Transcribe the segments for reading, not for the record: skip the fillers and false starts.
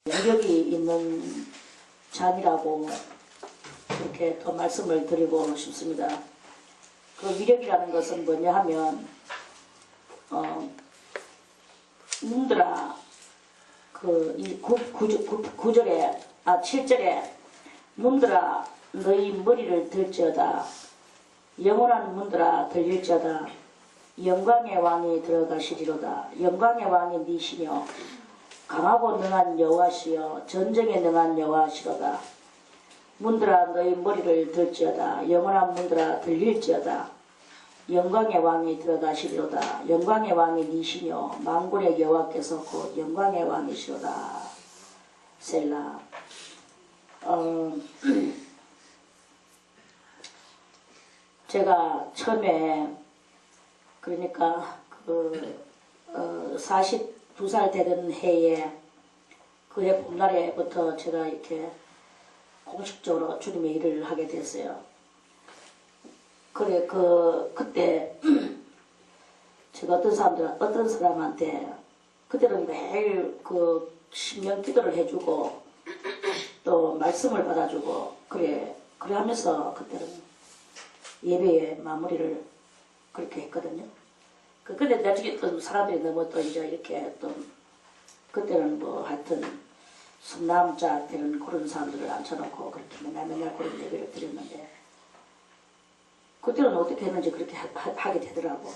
위력이 있는 장이라고 그렇게 또 말씀을 드리고 싶습니다. 그 위력이라는 것은 뭐냐 하면 문드라 이 7절에 문드라 너희 머리를 들지어다 영원한 문드라 들릴지어다 영광의 왕이 들어가시리로다. 영광의 왕이 니시며 강하고 능한 여호와시여 전쟁에 능한 여호와시로다. 문드라 너희 머리를 들지어다 영원한 문드라 들릴지어다 영광의 왕이 들어가시리로다. 영광의 왕이 니시며 만군의 여호와께서 곧 영광의 왕이시로다. 셀라. 제가 처음에 그러니까 42살 되던 해에 그해 봄날에부터 제가 이렇게 공식적으로 주님의 일을 하게 됐어요. 그래 그때 제가 어떤 사람한테 그때는 매일 신명 기도를 해주고 또 말씀을 받아주고 그래 하면서 그때는 예배의 마무리를 그렇게 했거든요. 근데 나중에 또 사람들이 너무 또 이제 이렇게 또 그때는 뭐 하여튼 순남자 되는 그런 사람들을 앉혀놓고 그렇게 맨날 그런 예배를 드렸는데 그때는 어떻게 했는지 그렇게 하게 되더라고.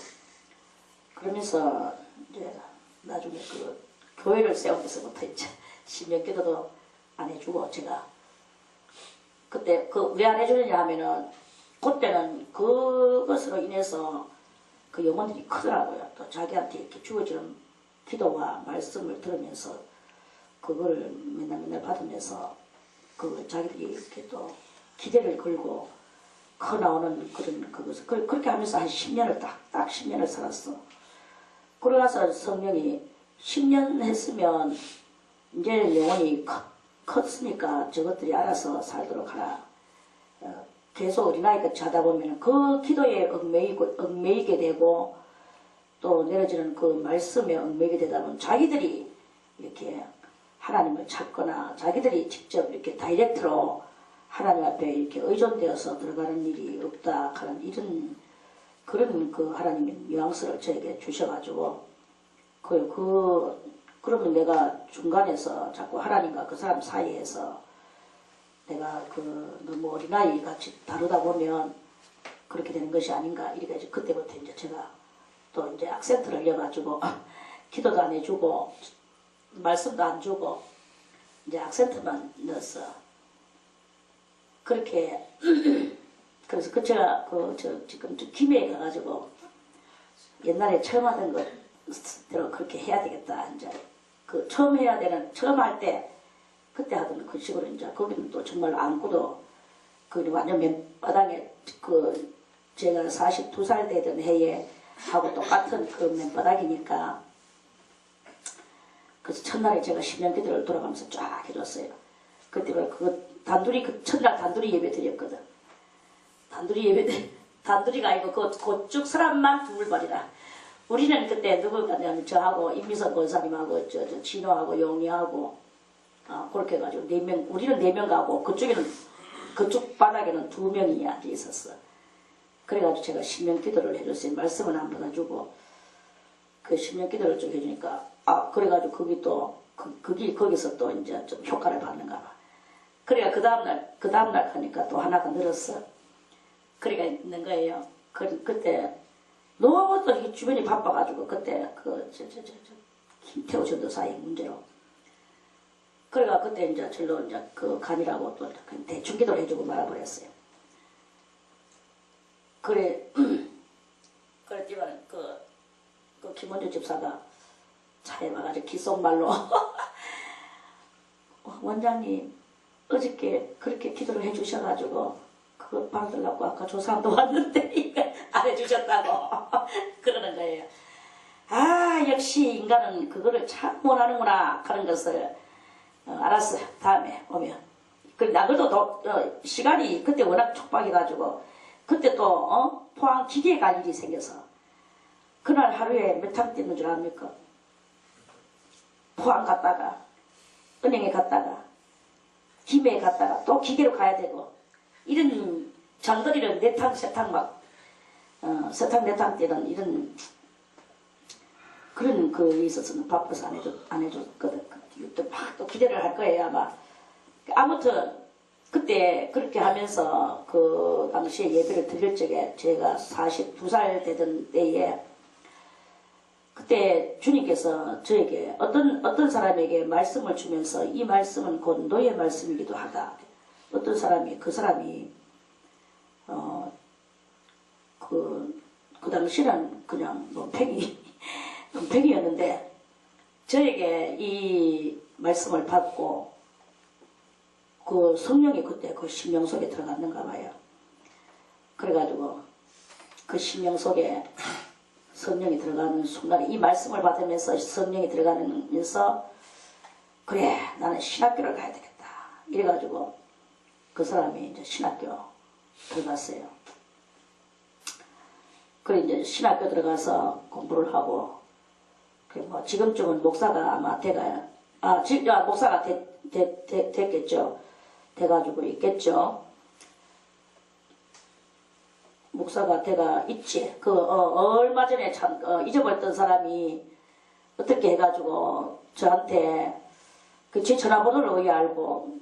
그러면서 이제 나중에 교회를 세우면서부터 이제 신명기도도 안 해주고 제가 그때 왜 안 해주느냐 하면은 그때는 그것으로 인해서 그 영혼들이 크더라고요. 또 자기한테 이렇게 주어지는 기도와 말씀을 들으면서 그걸 맨날 받으면서 자기들이 이렇게 또 기대를 걸고 커 나오는 그것을 그렇게 하면서 한 10년을 딱 10년을 살았어. 그러고서 성령이 10년 했으면 이제 영혼이 컸으니까 저것들이 알아서 살도록 하라. 계속 어린아이같이 하다 보면 그 기도에 얽매이게 되고 또 내려지는 그 말씀에 얽매이게 되다 보면 자기들이 이렇게 하나님을 찾거나 자기들이 직접 이렇게 다이렉트로 하나님 앞에 이렇게 의존되어서 들어가는 일이 없다 하는 그런 하나님의 뉘앙스를 저에게 주셔가지고 그러면 내가 중간에서 자꾸 하나님과 그 사람 사이에서 내가 너무 어린아이 같이 다루다 보면 그렇게 되는 것이 아닌가 이렇게 이제 그때부터 이제 제가 또 이제 악센트를 넣어가지고 기도도 안 해주고 말씀도 안 주고 이제 악센트만 넣었어. 그렇게 그래서 제가 지금 김해에 가가지고 옛날에 처음 하던 것대로 그렇게 해야 되겠다. 이제 처음 할 때 그때 하던 그 식으로 이제 거기는 또 정말 아무것도 완전 맨바닥에 제가 42살 되던 해에 하고 똑같은 맨바닥이니까 그래서 첫날에 제가 신명기도를 돌아가면서 쫙 해줬어요. 그때 단둘이 첫날 단둘이 예배 드렸거든. 단둘이가 아니고 그쪽 사람만 두물발이라. 우리는 그때 누구냐면 저하고 임미선 권사님하고 저 진호하고 용리하고 그렇게 해가지고 4명, 우리는 4명 가고 그쪽 바닥에는 2명이 앉아 있었어. 그래가지고 제가 신명기도를 해줬어요. 말씀은 안 받아주고 그 신명기도를 좀 해주니까 그래가지고 거기서 또 이제 좀 효과를 받는가 봐. 그래가 그 다음날 하니까 또 하나가 늘었어. 그래가 있는 거예요. 그때 너무 또 주변이 바빠가지고 그때 김태호 전도사의 문제로. 그래가 그때 이제 절로 이제 간이라고 또 대충 기도를 해주고 말아버렸어요. 그랬지만 김원주 집사가 차에 와가지고 귓속말로 원장님 어저께 그렇게 기도를 해주셔가지고 그거 받으려고 아까 조사도 왔는데 안 해주셨다고 그러는 거예요. 역시 인간은 그거를 참 원하는구나 하는 것을 알았어. 다음에 오면. 나그래도 시간이 그때 워낙 촉박해가지고 그때 또 포항 기계에 갈 일이 생겨서 그날 하루에 몇 탕 뛰는 줄 압니까? 포항 갔다가 은행에 갔다가 김해에 갔다가 또 기계로 가야 되고 이런 장거리를 네탕 세탕 막 세탕 네탕 때는 이런 그런 그 있어서는 바빠서 안 해줬거든. 또 기대를 할 거예요 아마. 아무튼 그때 그렇게 하면서 그 당시에 예배를 드릴 적에 제가 42살 되던 때에 그때 주님께서 저에게 어떤 사람에게 말씀을 주면서 이 말씀은 곧 너의 말씀이기도 하다. 어떤 사람이 그 사람이 그 당시는 그냥 논팽이였는데 저에게 이 말씀을 받고 그 성령이 그때 그 심령 속에 들어갔는가 봐요. 그래가지고 그 심령 속에 성령이 들어가는 순간에 이 말씀을 받으면서 성령이 들어가면서 그래 나는 신학교를 가야 되겠다 이래가지고 그 사람이 이제 신학교 들어갔어요. 그래 이제 신학교 들어가서 공부를 하고 뭐 지금쯤은 목사가 아마 목사가 됐겠죠. 돼가지고 있겠죠. 목사가 돼가 있지. 얼마 전에 참 잊어버렸던 사람이 어떻게 해가지고 저한테 제 전화번호를 왜 알고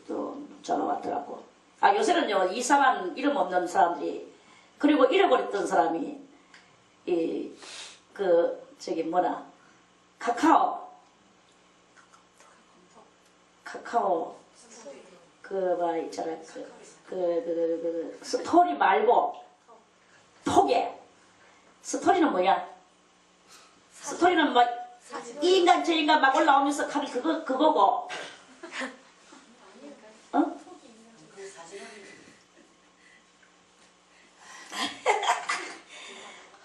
또 전화 왔더라고. 요새는요 이상한 이름 없는 사람들이 그리고 잃어버렸던 사람이 카카오 그거 있잖아 스토리 말고 톡에 스토리는 뭐야? 스토리는 뭐 이 인간 저 인간 막 올라오면서 하는 그거고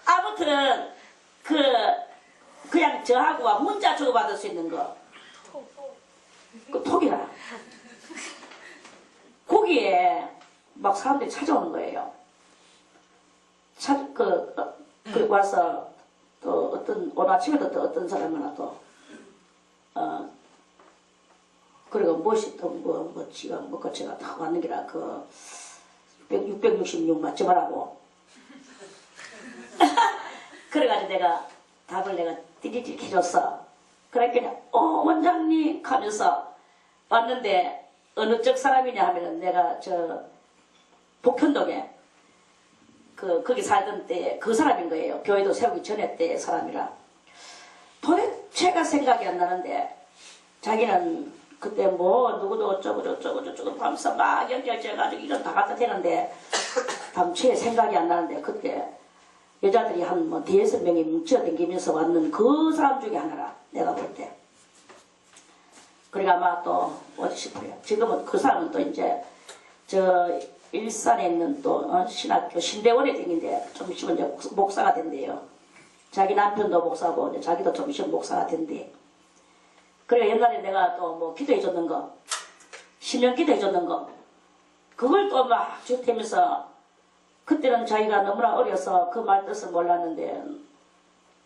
아무튼 그냥 저하고 문자 주고받을 수 있는 거 그 톡이라 거기에 막 사람들이 찾아오는 거예요. 와서 또 오늘 아침에도 또 어떤 사람이 하나 그리고 무엇이 또 지가 제가 다 왔는 게라 666 맞지 말라고 그래가지고 내가 답을 내가 띠리띠리 해줬어. 그러니까 원장님 하면서 왔는데 어느 쪽 사람이냐 하면은 내가 복현동에 거기 살던 때 그 사람인 거예요. 교회도 세우기 전에 때 사람이라. 도대체가 생각이 안 나는데 자기는 그때 누구도 어쩌고 하면서 막 연결지어가지고 이런 다 갖다 대는데 당초에 생각이 안 나는데 그때 여자들이 한 대여섯 명이 뭉쳐다니면서 왔는 그 사람 중에 하나라 내가 볼 때. 그리고 아마 또 어디 싶어요. 지금은 그 사람은 또 이제 일산에 있는 또 신학교 신대원에 다니는데 좀 있으면 이제 목사가 된대요. 자기 남편도 목사고 이제 자기도 좀 있으면 목사가 된대. 그래 옛날에 내가 또 기도해 줬는 거 신령 기도해 줬는 거 그걸 또 막 주태면서 그때는 자기가 너무나 어려서 그 말 뜻을 몰랐는데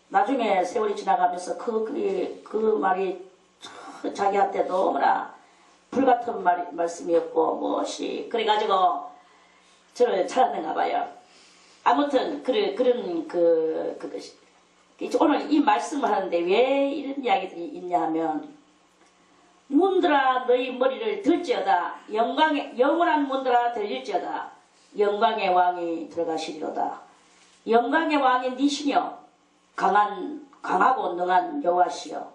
나중에 세월이 지나가면서 그 말이 자기한테 너무나 불같은 말씀이었고 그래가지고 저를 찾았는가 봐요. 아무튼 그런 오늘 이 말씀을 하는데 왜 이런 이야기들이 있냐 하면 문들아 너희 머리를 들지어다 영원한 문들아 들릴지어다 영광의 왕이 들어가시리로다. 영광의 왕이 니시며 강하고 능한 여호와시여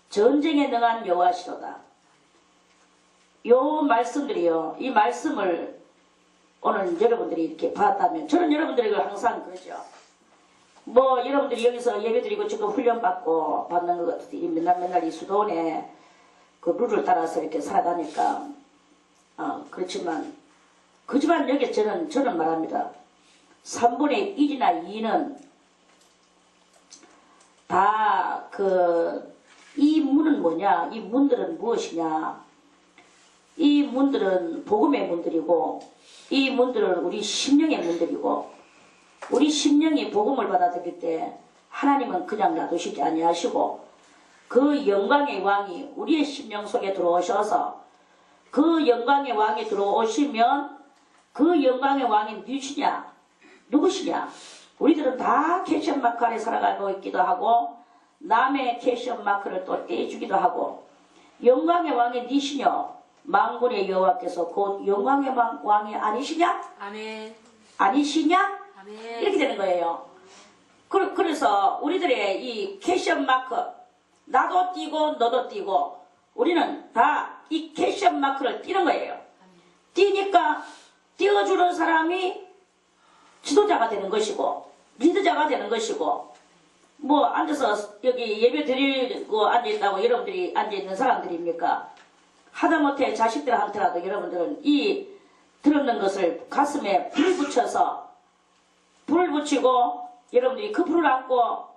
전쟁에 능한 여호와시로다. 요 말씀들이요. 이 말씀을 오늘 여러분들이 이렇게 받았다면 저는 여러분들에게 항상 그러죠. 여러분들이 여기서 예배드리고 지금 훈련받고 받는 것 같은데 맨날 이 수도원에 그 룰을 따라서 이렇게 살아가니까 그렇지만 여기 저는 말합니다. 3분의 1이나 2는 다 이 문은 뭐냐? 이 문들은 무엇이냐? 이 문들은 복음의 문들이고 이 문들은 우리 심령의 문들이고 우리 심령이 복음을 받아들일 때 하나님은 그냥 놔두시지 아니하시고 그 영광의 왕이 우리의 심령 속에 들어오셔서 그 영광의 왕이 들어오시면 그 영광의 왕이 누구시냐? 우리들은 다 캐션 마크 안에 살아가고 있기도 하고 남의 캐션 마크를 또 떼주기도 하고 영광의 왕이 니시냐? 만군의 여호와께서 곧 영광의 왕이 아니시냐? 아멘. 아니시냐? 아멘. 이렇게 되는 거예요. 그래서 우리들의 이 캐션 마크, 나도 띄고 너도 띄고 우리는 다 이 캐션 마크를 띄는 거예요. 띄니까 띄워주는 사람이 지도자가 되는 것이고 리더자가 되는 것이고 뭐 앉아서 여기 예배 드리고 앉아있다고 여러분들이 앉아있는 사람들입니까? 하다못해 자식들한테라도 여러분들은 이 들었는 것을 가슴에 불을 붙여서 불을 붙이고 여러분들이 그 불을 안고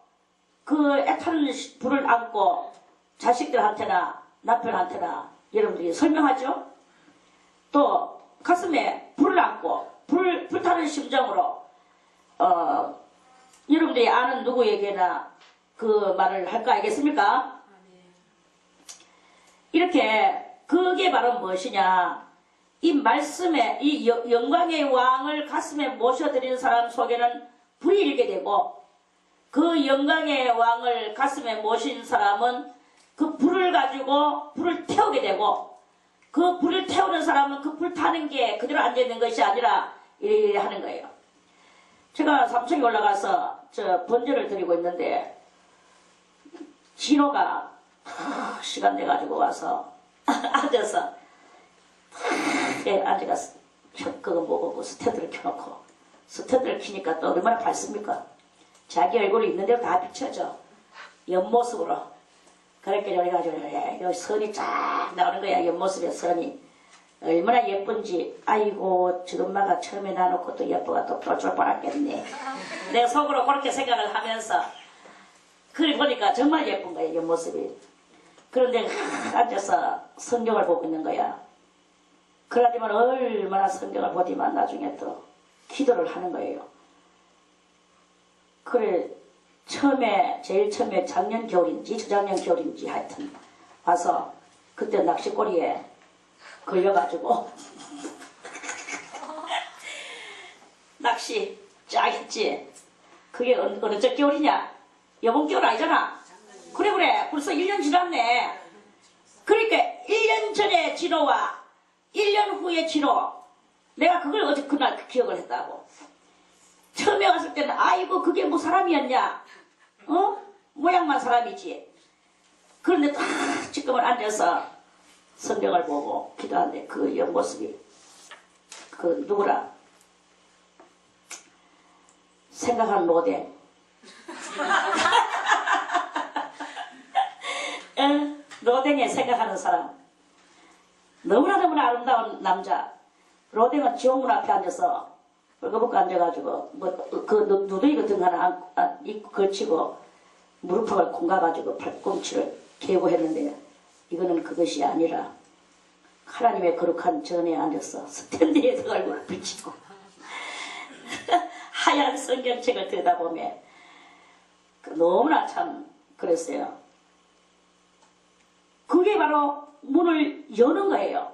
그 애타는 불을 안고 자식들한테나 남편한테나 여러분들이 설명하죠. 또 가슴에 불을 안고 불타는 심정으로 여러분들이 아는 누구에게나 그 말을 할까 알겠습니까? 이렇게 그게 바로 무엇이냐? 이 말씀에 이 영광의 왕을 가슴에 모셔드리는 사람 속에는 불이 일게 되고 그 영광의 왕을 가슴에 모신 사람은 그 불을 가지고 불을 태우게 되고 그 불을 태우는 사람은 그 불 타는 게 그대로 앉아있는 것이 아니라 이래 하는 거예요. 제가 3층에 올라가서 저 번제를 드리고 있는데 진호가 시간 돼가지고 와서 앉아서 앉아서 그거 보고 스탠드를 켜놓고 스탠드를 켜니까 또 얼마나 밝습니까? 자기 얼굴이 있는 대로 다 비춰져 옆모습으로 그렇게 그래가지고 여기 선이 쫙 나오는 거야. 옆모습에 선이 얼마나 예쁜지. 아이고 저 엄마가 처음에 놔놓고 또 예뻐가 또 쫄쫄 빨았겠네. 내가 속으로 그렇게 생각을 하면서 그걸 보니까 정말 예쁜 거야 옆모습이. 그런데 앉아서 성경을 보고 있는 거야. 그러지만 얼마나 성경을 보지만 나중에 또 기도를 하는 거예요. 그래 제일 처음에 작년 겨울인지 저작년 겨울인지 하여튼 와서 그때 낚시꼬리에 걸려가지고 낚시 쫙 했지. 그게 어느 쪽 겨울이냐? 이번 겨울 아니잖아. 그래 벌써 1년 지났네. 그러니까 1년 전에 진호와 1년 후에 진호 내가 그걸 어제 그날 기억을 했다고. 처음에 왔을 때는 아이고 그게 뭐 사람이었냐? 모양만 사람이지. 그런데 딱 지금은 앉아서 성경을 보고 기도하는데 그 옆모습이 그 누구라 생각하는 로댕 로댕에 생각하는 사람 너무나 아름다운 남자. 로댕은 지옥문 앞에 앉아서 벌거벗고 앉아가지고 그 누더기 같은 거 하나 입고 걸치고 무릎팍을 콩가가지고 팔꿈치를 개고 했는데 이거는 그것이 아니라 하나님의 거룩한 전에 앉아서 스탠드에서 얼굴을 비치고 하얀 성경책을 들여다보며 너무나 참 그랬어요. 그게 바로 문을 여는 거예요.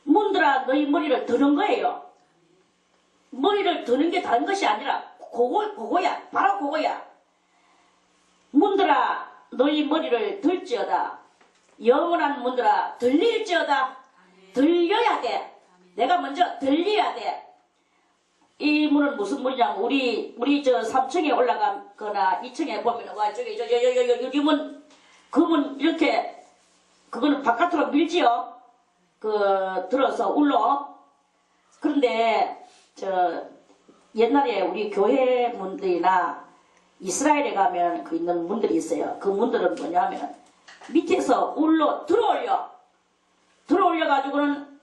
문들아 너희 머리를 드는 거예요. 머리를 드는 게 다른 것이 아니라 그거야. 바로 그거야. 문들아 너희 머리를 들지어다. 영원한 문들아 들릴지어다. 들려야 돼. 내가 먼저 들려야 돼. 이 문은 무슨 문이냐면 우리 저 3층에 올라가거나 2층에 보면 와 저기 여기 문 그 문 이렇게 그거는 바깥으로 밀지요. 그 들어서 울러. 그런데 저 옛날에 우리 교회 문들이나 이스라엘에 가면 그 있는 문들이 있어요. 그 문들은 뭐냐면 밑에서 울러 들어올려 가지고는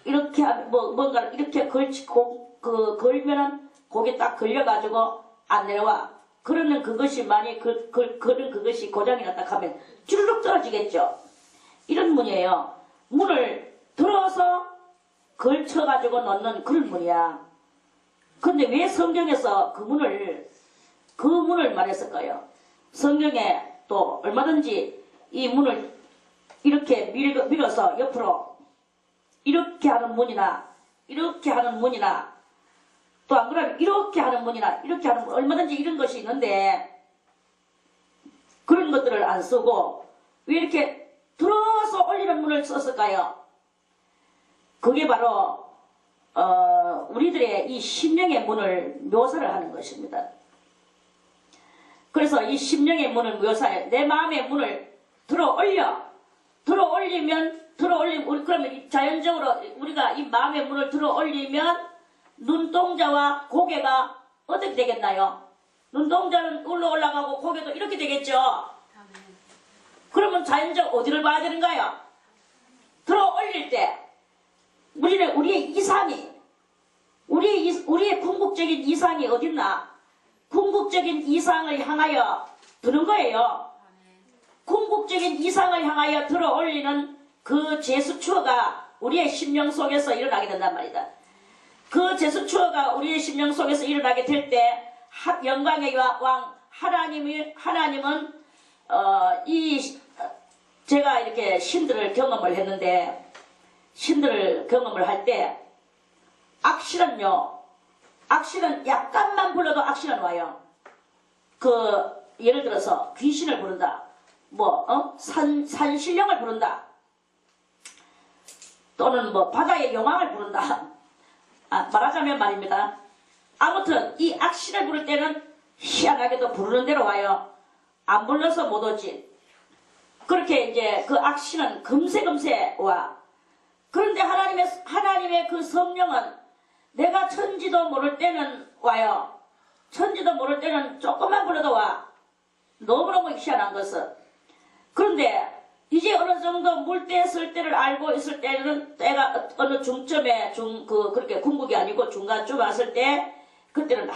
이렇게 뭔가 이렇게 걸치고 걸면은 거기 딱 걸려 가지고 안 내려와. 그러면 그것이 만약 그런 그것이 고장이 났다 하면 주르륵 떨어지겠죠. 이런 문이에요. 문을 들어서 걸쳐 가지고 놓는 그런 문이야. 근데 왜 성경에서 그 문을 말했을까요? 성경에 또 얼마든지 이 문을 이렇게 밀어서 옆으로 이렇게 하는 문이나 이렇게 하는 문이나 또 안 그러면 이렇게 하는 문이나 이렇게 하는 문 얼마든지 이런 것이 있는데 그런 것들을 안 쓰고 왜 이렇게 들어서 올리는 문을 썼을까요? 그게 바로 우리들의 이 심령의 문을 묘사를 하는 것입니다. 그래서 이 심령의 문을 묘사해 내 마음의 문을 들어올리면 그러면 자연적으로 우리가 이 마음의 문을 들어올리면 눈동자와 고개가 어떻게 되겠나요? 눈동자는 올라가고 고개도 이렇게 되겠죠. 그러면 자연적으로 어디를 봐야 되는가요? 들어올릴 때 우리의 이상이 우리의 궁극적인 이상이 어딨나? 궁극적인 이상을 향하여 드는 거예요. 궁극적인 이상을 향하여 들어올리는 그 제수추어가 우리의 심령 속에서 일어나게 된단 말이다. 그 제수추어가 우리의 심령 속에서 일어나게 될 때 영광의 왕 하나님은 제가 이렇게 신들을 경험을 했는데 신들을 경험을 할 때 악신은 약간만 불러도 악신은 와요. 예를 들어서 귀신을 부른다. 산신령을 부른다. 또는 바다의 용왕을 부른다. 말하자면 말입니다. 아무튼 이 악신을 부를 때는 희한하게도 부르는 대로 와요. 안 불러서 못 오지. 그렇게 이제 그 악신은 금세 와. 그런데 하나님의 그 성령은 내가 천지도 모를 때는 와요. 천지도 모를 때는 조금만 불러도 와. 너무너무 희한한 것은. 그런데 이제 어느 정도 물때 쓸 때를 알고 있을 때는 때가 어느 중점에 그렇게 궁극이 아니고 중간쯤 왔을 때 그때는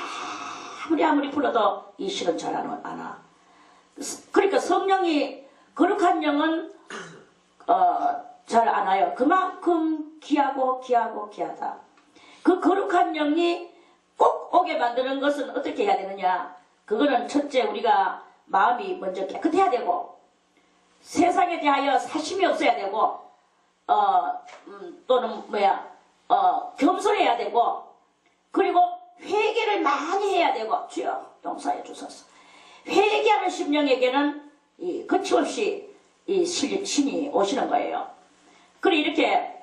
아무리 불러도 이 실은 잘 안 와. 그러니까 성령이 거룩한 영은 잘 안 와요. 그만큼 귀하다. 그 거룩한 영이 꼭 오게 만드는 것은 어떻게 해야 되느냐? 그거는 첫째 우리가 마음이 먼저 깨끗해야 되고 세상에 대하여 사심이 없어야 되고 또는 겸손해야 되고 그리고 회개를 많이 해야 되고 주여 용서해 주소서. 회개하는 심령에게는 거침없이 신이 오시는 거예요. 그래 이렇게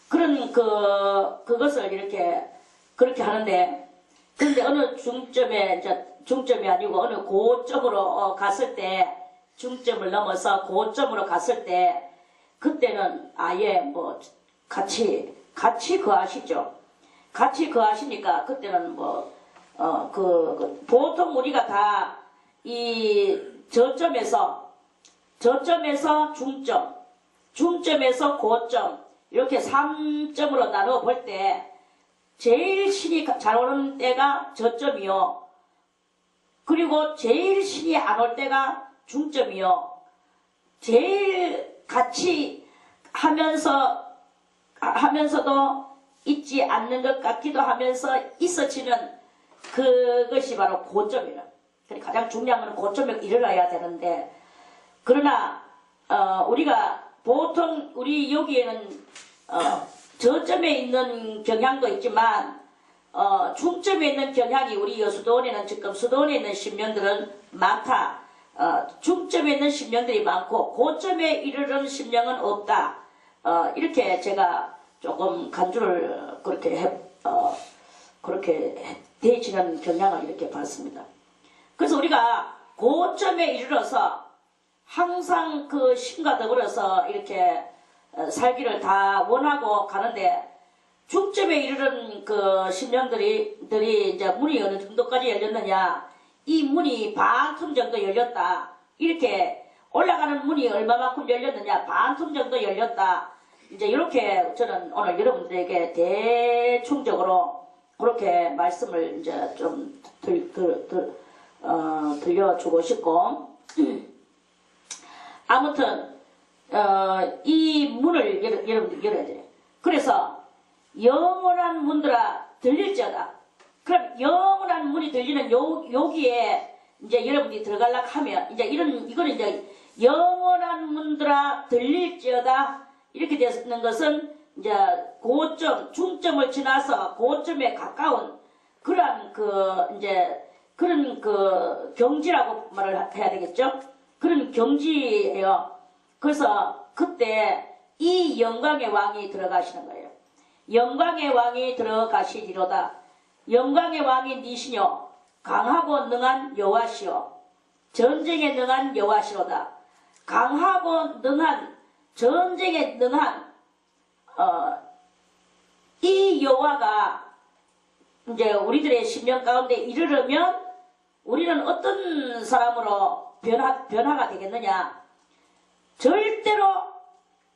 그런 그것을 이렇게 그렇게 하는데 그런데 어느 중점이 아니고 어느 고점으로 갔을 때 중점을 넘어서 고점으로 갔을 때 그때는 아예 같이 거하시죠. 같이 거하시니까 그때는 보통 우리가 다 이 저점에서 중점에서 고점 이렇게 3점으로 나누어 볼 때 제일 신이 잘 오는 때가 저점이요. 그리고 제일 신이 안 올 때가 중점이요. 제일 같이 하면서도 있지 않는 것 같기도 하면서 있어지는 그것이 바로 고점이라. 가장 중요한 건 고점에 이르러야 되는데 그러나 우리가 보통 우리 여기에는 저점에 있는 경향도 있지만 중점에 있는 경향이 우리 여수도원에는 지금 수도원에 있는 신명들은 많다. 중점에 있는 신명들이 많고 고점에 이르는 신명은 없다. 이렇게 제가 조금 간주를 그렇게 되어지는 경향을 이렇게 봤습니다. 그래서 우리가 고점에 이르러서 항상 그 신과 더불어서 이렇게 살기를 다 원하고 가는데 중점에 이르는 그 신령들이 이제 문이 어느 정도까지 열렸느냐, 이 문이 반틈 정도 열렸다. 이렇게 올라가는 문이 얼마만큼 열렸느냐, 반틈 정도 열렸다. 이제 이렇게 저는 오늘 여러분들에게 대충적으로 그렇게 말씀을 이제 좀 들려주고 싶고, 아무튼 이 문을 여러분들 열어야 돼요. 그래서 영원한 문들아 들릴지어다. 그럼 영원한 문이 들리는 여기에 이제 여러분들이 들어가려고 하면 이제 이거는 이제 영원한 문들아 들릴지어다 이렇게 되는 것은 이제 고점 중점을 지나서 고점에 가까운 그러한 그런 경지라고 말을 해야 되겠죠. 그런 경지예요. 그래서 그때 이 영광의 왕이 들어가시는 거예요. 영광의 왕이 들어가시리로다. 영광의 왕이 니시뇨 강하고 능한 여호와시오 전쟁에 능한 여호와시로다. 강하고 능한 전쟁에 능한 이 여호와가 이제 우리들의 심령 가운데 이르려면 우리는 어떤 사람으로 변화가 되겠느냐? 절대로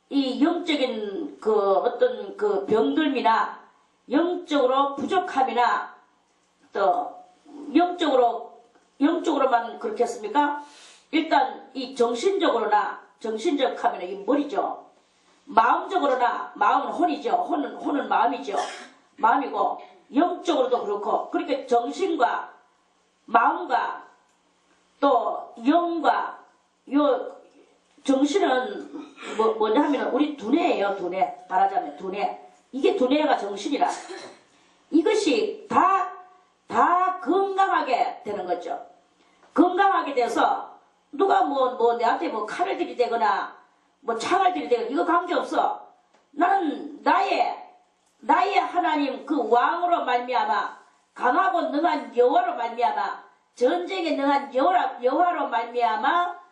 이 영적인 어떤 병들미나 영적으로 부족함이나 또 영적으로만 그렇겠습니까? 일단 이 정신적 하면 이 머리죠. 마음적으로나 마음은 혼이죠. 혼은 마음이죠. 마음이고 영적으로도 그렇고 그렇게 정신과 마음과 또 영과 요 정신은 뭐냐 하면 우리 두뇌예요. 두뇌 말하자면 두뇌 이게 두뇌가 정신이라 이것이 다 건강하게 되는 거죠. 건강하게 돼서 누가 내한테 칼을 들이대거나 창을 들이대거나 이거 관계없어. 나는 나의 하나님 그 왕으로 말미암아 강하고 능한 여호와로 말미암아 전쟁에 능한 여호와로 말미암아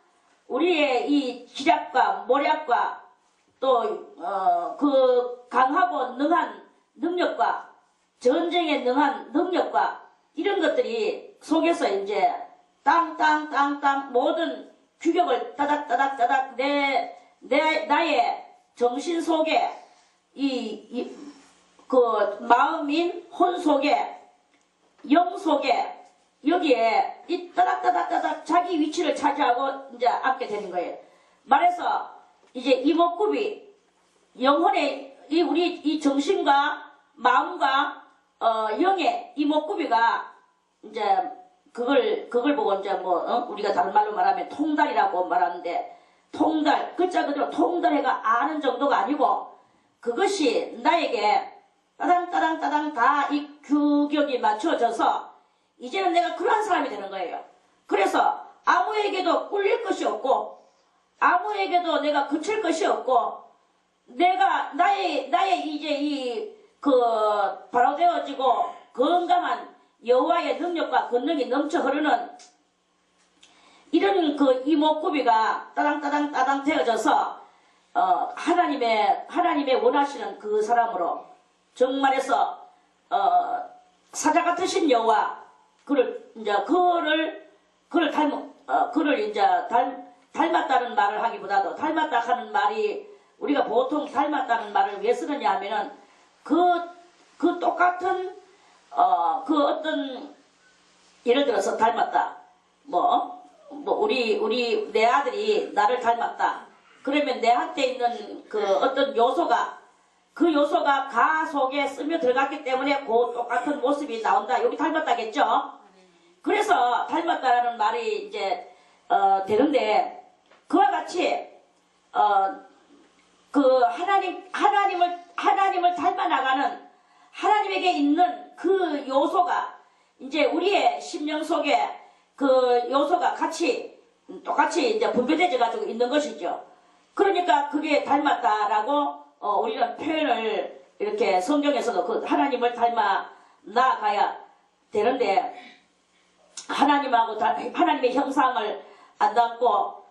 우리의 이 기략과 모략과 또 그 강하고 능한 능력과 전쟁에 능한 능력과 이런 것들이 속에서 이제 땅땅땅땅 모든 규격을 따닥따닥따닥 나의 정신 속에 그 마음인 혼 속에 영 속에 여기에 이 따닥따닥따닥 자기 위치를 차지하고 이제 앉게 되는 거예요. 말해서 이제 이목구비 영혼의 우리 이 정신과 마음과 영의 이목구비가 이제 그걸 보고 이제 우리가 다른 말로 말하면 통달이라고 말하는데 통달 글자 그대로 통달해가 아는 정도가 아니고 그것이 나에게 따당따당 다 이 규격이 맞춰져서 이제는 내가 그러한 사람이 되는 거예요. 그래서 아무에게도 꿀릴 것이 없고 아무에게도 내가 그칠 것이 없고 내가 나의 이제 바로 되어지고 건강한 여호와의 능력과 권능이 넘쳐 흐르는 이런 이목구비가 따당 되어져서 하나님의 원하시는 그 사람으로 정말해서 사자 같으신 여호와 그를 닮았다는 말을 하기보다도 닮았다 하는 말이 우리가 보통 닮았다는 말을 왜 쓰느냐 하면은 그 똑같은 어떤 예를 들어서 닮았다 우리 내 아들이 나를 닮았다 그러면 내한테 있는 어떤 요소가 가 속에 스며 들어갔기 때문에 그 똑같은 모습이 나온다. 여기 닮았다겠죠? 그래서 닮았다라는 말이 이제 되는데 그와 같이 하나님을 닮아 나가는 하나님에게 있는 그 요소가 이제 우리의 심령 속에 그 요소가 똑같이 이제 분배되어 가지고 있는 것이죠. 그러니까 그게 닮았다라고 우리는 표현을 이렇게 성경에서도 하나님을 닮아 나아가야 되는데 하나님의 형상을 안 닮고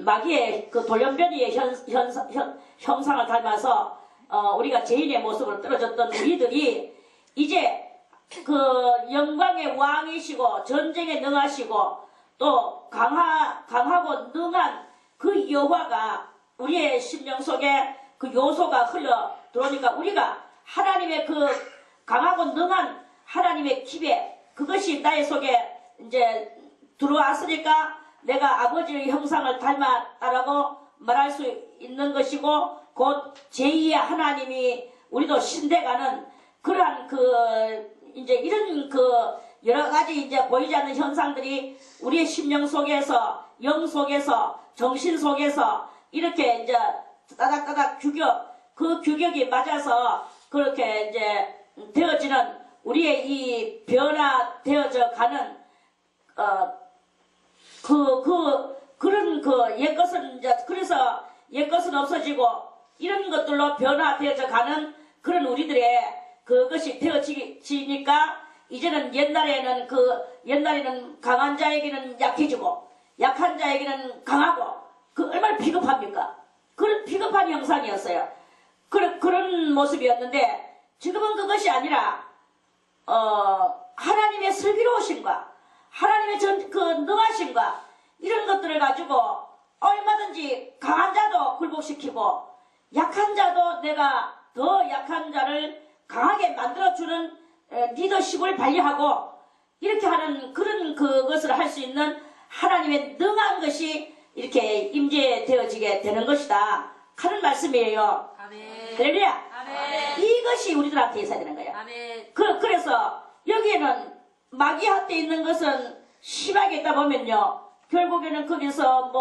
마귀의 돌연변이의 형상을 닮아서 우리가 죄인의 모습으로 떨어졌던 우리들이 이제 영광의 왕이시고 전쟁에 능하시고 또 강하고 능한 그 여호와가 우리의 심령 속에 그 요소가 흘러 들어오니까 우리가 하나님의 강하고 능한 하나님의 기배 그것이 나의 속에 이제 들어왔으니까 내가 아버지의 형상을 닮았다라고 말할 수 있는 것이고 곧 제2의 하나님이 우리도 신대가는 그러한 이제 이런 여러 가지 이제 보이지 않는 현상들이 우리의 심령 속에서, 영 속에서, 정신 속에서 이렇게 이제 따닥따닥 그 규격이 맞아서 그렇게 이제 되어지는 우리의 이 변화되어져 가는 그런 옛것은 이제 그래서 옛것은 없어지고 이런 것들로 변화되어져 가는 그런 우리들의 그것이 되어지니까 이제는 옛날에는 강한 자에게는 약해지고 약한 자에게는 강하고 그 얼마나 비겁합니까? 그런 비겁한 형상이었어요. 그런 모습이었는데 지금은 그것이 아니라 하나님의 슬기로우심과 하나님의 능하심과 이런 것들을 가지고 얼마든지 강한 자도 굴복시키고 약한 자도 내가 더 약한 자를 강하게 만들어주는 리더십을 발휘하고 이렇게 하는 그런 그것을 할 수 있는 하나님의 능한 것이 이렇게 임재되어지게 되는 것이다 하는 말씀이에요. 아멘. 할렐루야. 아멘. 이것이 우리들한테 있어야 되는 거예요. 아멘. 그래서 여기에는 마귀한테 있는 것은 심하게 있다 보면요. 결국에는 거기서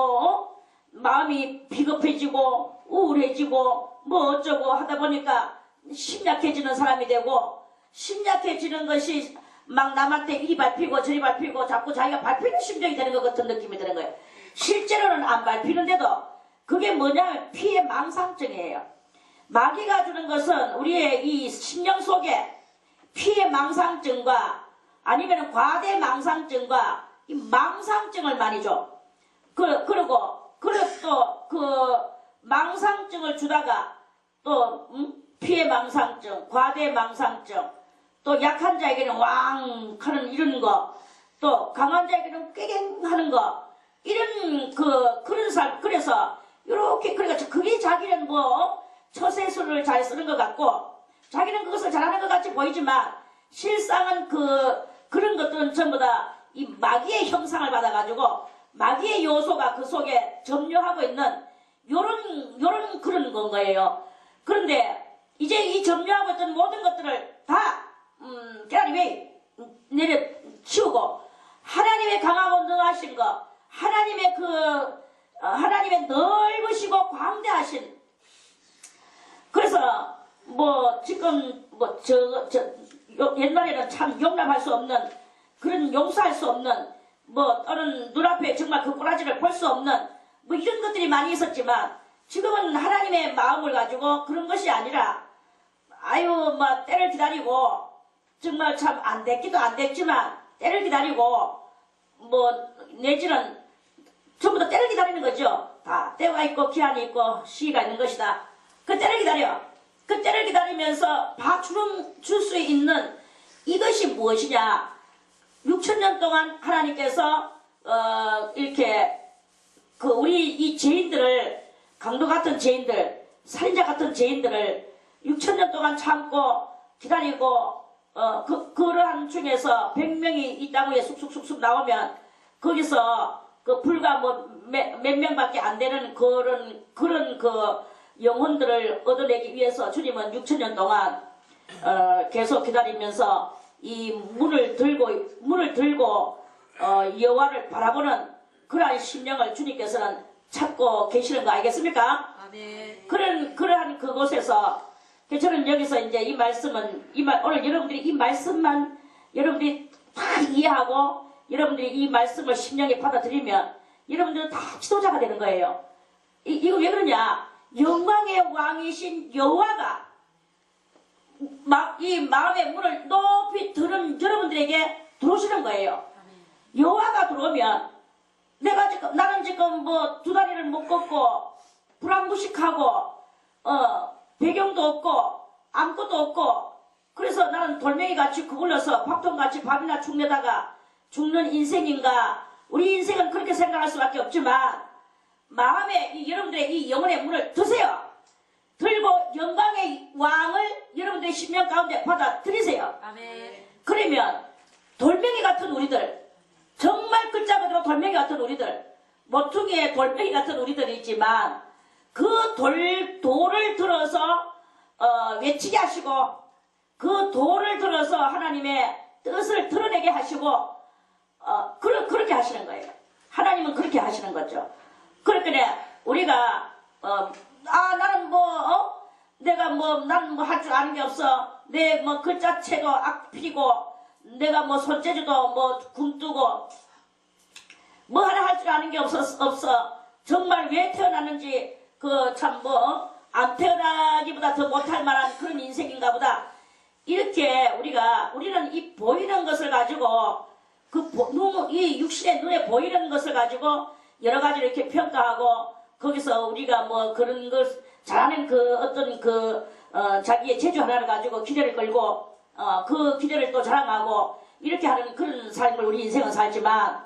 마음이 비겁해지고 우울해지고 어쩌고 하다 보니까 심약해지는 사람이 되고 심약해지는 것이 막 남한테 이리 밟히고 저리 밟히고 자꾸 자기가 밟히는 심정이 되는 것 같은 느낌이 드는 거예요. 실제로는 안 밟히는데도 그게 뭐냐면 피해 망상증이에요. 마귀가 주는 것은 우리의 이 심령 속에 피해 망상증과 아니면 과대 망상증과 이 망상증을 많이 줘. 그리고 또 그 망상증을 주다가 또 피해 망상증, 과대 망상증, 또 약한 자에게는 왕 하는 이런 거, 또 강한 자에게는 꾀갱 하는 거, 이런 그런 사람. 그래서 이렇게 그러니까 그게 자기는 처세술을 잘 쓰는 것 같고 자기는 그것을 잘하는 것 같이 보이지만 실상은 그런 것들은 전부 다 이 마귀의 형상을 받아가지고 마귀의 요소가 그 속에 점유하고 있는 요런 그런 건 거예요. 그런데 이제 이 점유하고 있던 모든 것들을 다 하나님의 내려치우고 하나님의 강하고 능하신 것, 하나님의 하나님의 넓으시고 광대하신. 그래서 지금 옛날에는 참 용납할 수 없는 그런 용서할 수 없는 또는 눈앞에 정말 그 꼬라지를 볼 수 없는 이런 것들이 많이 있었지만 지금은 하나님의 마음을 가지고 그런 것이 아니라 때를 기다리고 정말 참 안 됐기도 안 됐지만 때를 기다리고 내지는 전부 다 때를 기다리는 거죠. 다 때가 있고 기한이 있고 시기가 있는 것이다. 그 때를 기다려. 그 때를 기다리면서 줄 수 있는 이것이 무엇이냐. 6,000년 동안 하나님께서 이렇게 우리 이 죄인들을 강도 같은 죄인들, 살인자 같은 죄인들을 6,000년 동안 참고 기다리고 그러한 중에서 100명이 이 땅 위에 쑥쑥쑥쑥 나오면 거기서 불과 몇 명밖에 안 되는 그런 영혼들을 얻어내기 위해서 주님은 6,000년 동안 계속 기다리면서 이 문을 들고 여호와를 바라보는 그러한 심령을 주님께서는 찾고 계시는 거 알겠습니까? 아멘. 그러한 그곳에서 저는 여기서 이제 이 말씀은 오늘 여러분들이 이 말씀만 여러분들이 다 이해하고 여러분들이 이 말씀을 심령에 받아들이면 여러분들은 다 지도자가 되는 거예요. 이거 왜 그러냐? 영광의 왕이신 여호와가 이 마음의 문을 높이 들은 여러분들에게 들어오시는 거예요. 여호와가 들어오면 나는 지금 2다리를 못 걷고 불안무식하고 배경도 없고 아무것도 없고 그래서 나는 돌멩이 같이 구불러서 밥통같이 밥이나 죽내다가 죽는 인생인가. 우리 인생은 그렇게 생각할 수밖에 없지만 마음에 여러분들의 이 영혼의 문을 드세요. 들고 영광의 왕을 여러분들의 심령 가운데 받아들이세요. 아멘. 그러면 돌멩이 같은 우리들, 정말 글자 그대로 돌멩이 같은 우리들, 모퉁이의 돌멩이 같은 우리들이 있지만 그 돌을 들어서 외치게 하시고 그 돌을 들어서 하나님의 뜻을 드러내게 하시고 그렇게 하시는 거예요. 하나님은 그렇게 하시는 거죠. 그러니까 우리가 나는 내가 나는 할 줄 아는 게 없어. 내 글자체도 악필이고 내가 손재주도 굼뜨고 하나 할 줄 아는 게 없어. 정말 왜 태어났는지 안 태어나기보다 더 못할 만한 그런 인생인가 보다. 이렇게 우리는 이 보이는 것을 가지고 이 육신의 눈에 보이는 것을 가지고 여러 가지로 이렇게 평가하고 거기서 우리가 그런 걸 잘하는 자기의 재주 하나를 가지고 기대를 걸고 그 기대를 또 자랑하고 이렇게 하는 그런 삶을 우리 인생은 살지만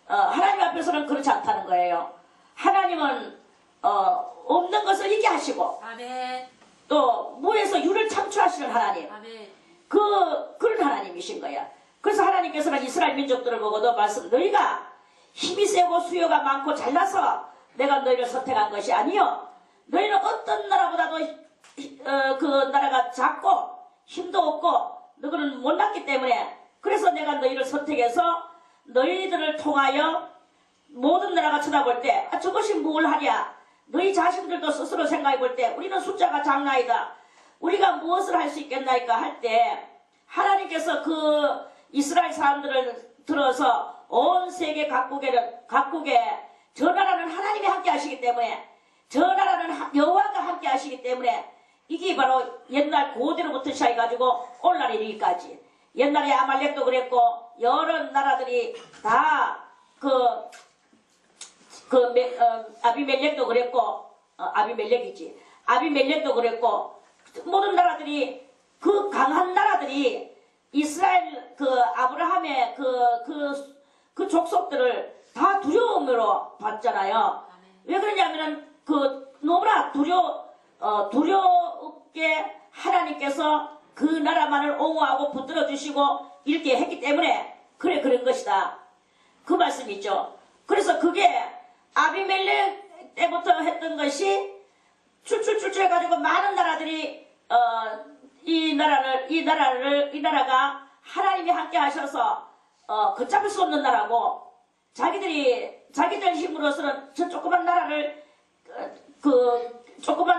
하나님 앞에서는 그렇지 않다는 거예요. 하나님은 없는 것을 있게 하시고 아멘. 또 무에서 유를 창출하시는 하나님. 아멘. 그런 하나님이신 거야. 그래서 하나님께서는 이스라엘 민족들을 보고도 너희가 힘이 세고 수요가 많고 잘나서 내가 너희를 선택한 것이 아니요. 너희는 어떤 나라보다도 그 나라가 작고 힘도 없고 너희는 못났기 때문에 그래서 내가 너희를 선택해서 너희들을 통하여 모든 나라가 쳐다볼 때 저것이 뭘 하랴. 너희 자신들도 스스로 생각해 볼 때 우리는 숫자가 작나이다. 우리가 무엇을 할 수 있겠나이까 할 때 하나님께서 그 이스라엘 사람들을 들어서 온 세계 각국에 저 나라는 하나님이 함께 하시기 때문에 저 나라는 여호와가 함께 하시기 때문에 이게 바로 옛날 고대로부터 시작해가지고 오늘날 이르기까지 옛날에 아말렉도 그랬고 여러 나라들이 다 아비멜렉도 그랬고 아비멜렉도 그랬고 모든 나라들이 그 강한 나라들이 이스라엘 아브라함의 그 족속들을 다 두려움으로 봤잖아요. 왜 그러냐면은 너무나 두렵게 하나님께서 그 나라만을 옹호하고 붙들어 주시고 이렇게 했기 때문에 그런 것이다. 그 말씀이죠. 그래서 그게 아비멜렉 때부터 했던 것이 출출 해가지고 많은 나라들이 이 나라가 하나님이 함께 하셔서 걷잡을 수 없는 나라고 자기들 힘으로서는 저 조그만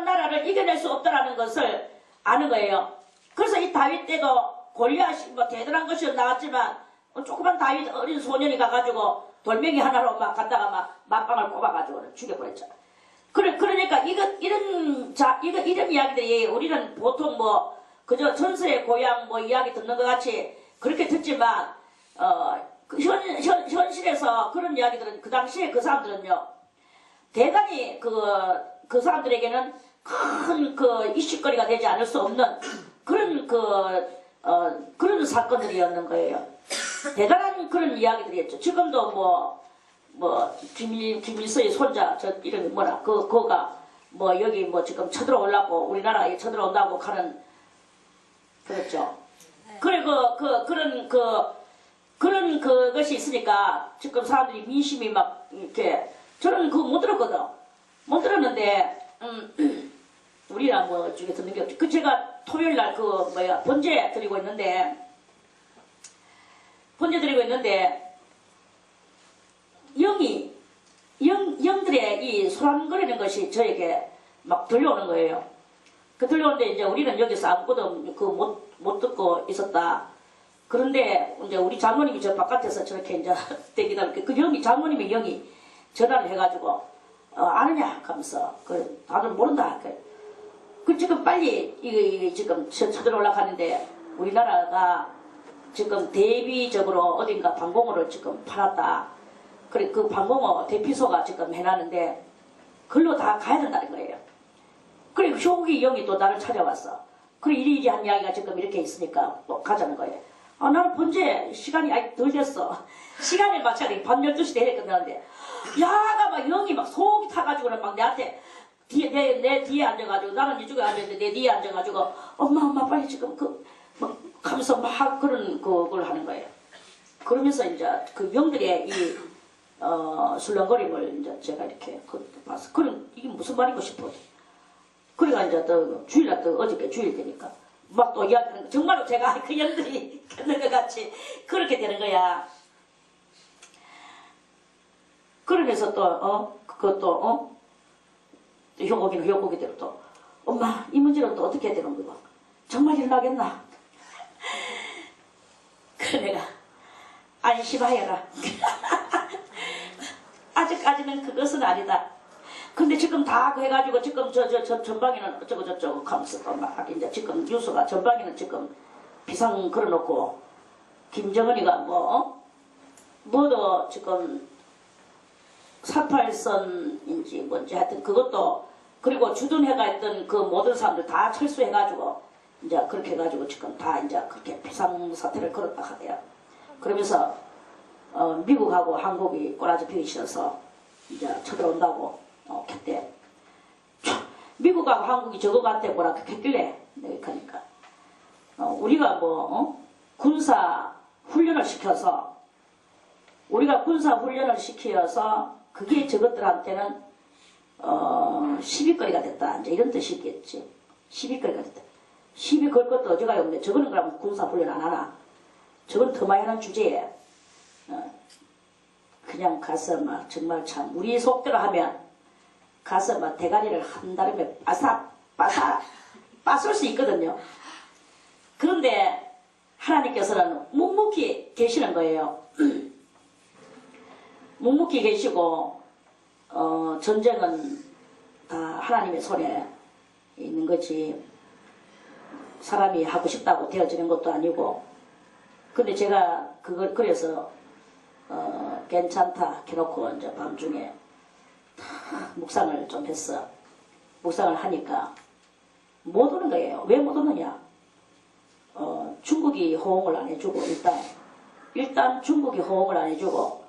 나라를 이겨낼 수 없다라는 것을 아는 거예요. 그래서 이 다윗 때도 골리앗이 대단한 것이 나왔지만 조그만 다윗 어린 소년이 가가지고 돌멩이 하나로 갖다가 막방을 꼽아가지고 죽여버렸잖아. 그러니까 이런 이야기들이 우리는 보통 그저 전설의 고향 이야기 듣는 것 같이 그렇게 듣지만 현실에서 그런 이야기들은 그 당시에 그 사람들은요 대단히 그 사람들에게는 큰 이슈거리가 되지 않을 수 없는 그런 그런 사건들이었는 거예요. 대단한 그런 이야기들이었죠. 지금도 김일성의 손자 이름이 그거가 여기 지금 쳐들어오려고 우리나라에 쳐들어온다고 하는 그렇죠. 그리고 그런 그것이 있으니까 지금 사람들이 민심이 이렇게 저는 그거 못 들었거든. 못 들었는데 우리랑 중에 듣는 게 없지. 제가 토요일날 번제 드리고 있는데 영들의 이 소란거리는 것이 저에게 막 들려오는 거예요. 들려오는데 이제 우리는 여기서 아무것도 못 듣고 있었다. 그런데 이제 우리 장모님이 저 바깥에서 저렇게 이제 대기다 장모님의 영이 전화를 해가지고 아느냐 하면서 다들 모른다. 지금 빨리 이거 지금 쳐들어올라 하는데 우리나라가 지금 대비적으로 어딘가 방공호를 지금 팔았다. 그래 그 방공호 대피소가 지금 해놨는데 글로 다 가야 된다는 거예요. 그래 효국이 영이 또 나를 찾아왔어. 그래 이리이리 한 이야기가 지금 이렇게 있으니까 또 가자는 거예요. 나는 번제 시간이 덜 됐어. 시간을 맞춰야 돼. 밤 12시 내내 끝나는데 야가 영이 속이 타가지고는 내한테 내 뒤에 앉아가지고 나는 이쪽에 앉았는데 내 뒤에 앉아가지고 엄마 빨리 지금 하면서 그런 그걸 하는 거예요. 그러면서 이제 그 영들의 이 술렁거림을 이제 제가 이렇게 봤어. 이게 무슨 말인가 싶어. 그러니까 이제 또 주일날 또 어저께 주일 되니까 막 또 이야기하는 거. 정말로 제가 그 영들이 겪는 것 같이 그렇게 되는 거야. 그러면서 또, 그것도, 효고기는 효고기대로 또, 엄마, 이 문제는 또 어떻게 해야 되는 거야? 정말 일어나겠나? 그래, 내가, 안심하여라. 아직까지는 그것은 아니다. 근데 지금 다 해가지고, 지금 저 전방에는 어쩌고 하면서 또 막, 이제 지금 뉴스가 전방에는 지금 비상 걸어놓고, 김정은이가 뭐도 지금, 48선인지 뭔지 하여튼 그것도 그리고 주둔해가 있던 그 모든 사람들 다 철수해가지고 이제 그렇게 해가지고 지금 다 이제 그렇게 비상사태를 걸었다 하대요. 그러면서 미국하고 한국이 꼬라지 피기 싫어서 이제 쳐들어온다고 했대. 미국하고 한국이 저거 같대 뭐라 했길래 내가 그러니까 우리가 군사 훈련을 시켜서 그게 저것들한테는 시비거리가 됐다. 이제 이런 뜻이겠지. 시비거리가 됐다. 시비 걸 것도 어디가 없는데 저거는 그러면 군사훈련 안 하나. 저건 더마이한 주제에 그냥 가서 막 정말 참 우리 속대로 하면 가서 막 대가리를 한 다름에 빠설 수 있거든요. 그런데 하나님께서는 묵묵히 계시는 거예요. 묵묵히 계시고 전쟁은 다 하나님의 손에 있는 거지 사람이 하고 싶다고 되어지는 것도 아니고. 근데 제가 그걸 그래서 괜찮다 해놓고 이제 밤중에 묵상을 좀 했어. 묵상을 하니까 못 오는 거예요. 왜 못 오느냐? 중국이 호응을 안 해주고 일단 중국이 호응을 안 해주고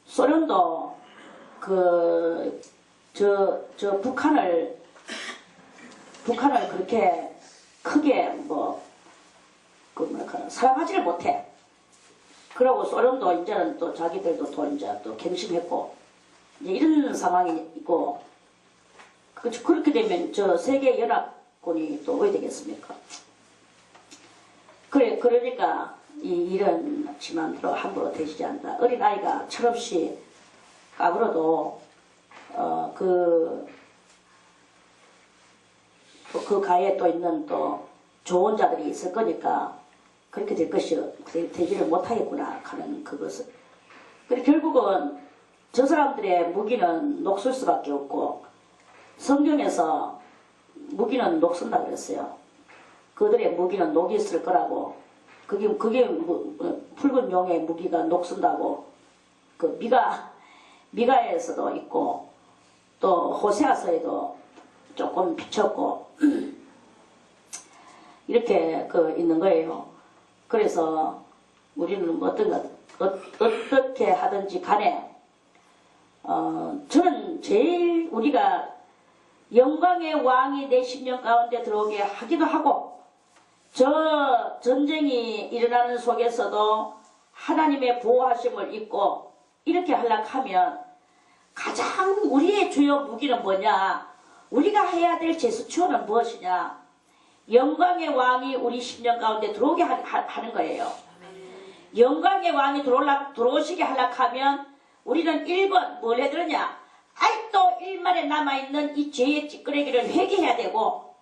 소련도 북한을 그렇게 크게 사랑하지를 못해. 그러고 소련도 이제는 또 자기들도 또 이제 또 갱신했고 이제 이런 상황이 있고 그렇게 되면 저 세계 연합군이 또 어디 되겠습니까? 그러니까 이 일은 지만대로 함부로 되지지 않는다. 어린아이가 철없이 까불어도 그 가에 또 있는 또 좋은 자들이 있을 거니까 그렇게 될 것이 되지를 못하겠구나 하는 그것을. 그리고 결국은 저 사람들의 무기는 녹슬 수밖에 없고 성경에서 무기는 녹슨다 그랬어요. 그들의 무기는 녹이 있을 거라고. 그게 붉은 용의 무기가 녹슨다고. 그 미가에서도 있고 또 호세아서에도 조금 비쳤고 이렇게 있는 거예요. 그래서 우리는 어떻게 하든지 간에 저는 제일 우리가 영광의 왕이 내 심령 가운데 들어오게 하기도 하고 저 전쟁이 일어나는 속에서도 하나님의 보호하심을 잊고 이렇게 하려면 가장 우리의 주요 무기는 뭐냐? 우리가 해야 될 제스처는 무엇이냐? 영광의 왕이 우리 심령 가운데 들어오게 하는 거예요. 영광의 왕이 들어오시게 하려면 우리는 1번 뭘 해야 되느냐? 아직도 일말에 남아있는 이 죄의 찌끄레기를 회개해야 되고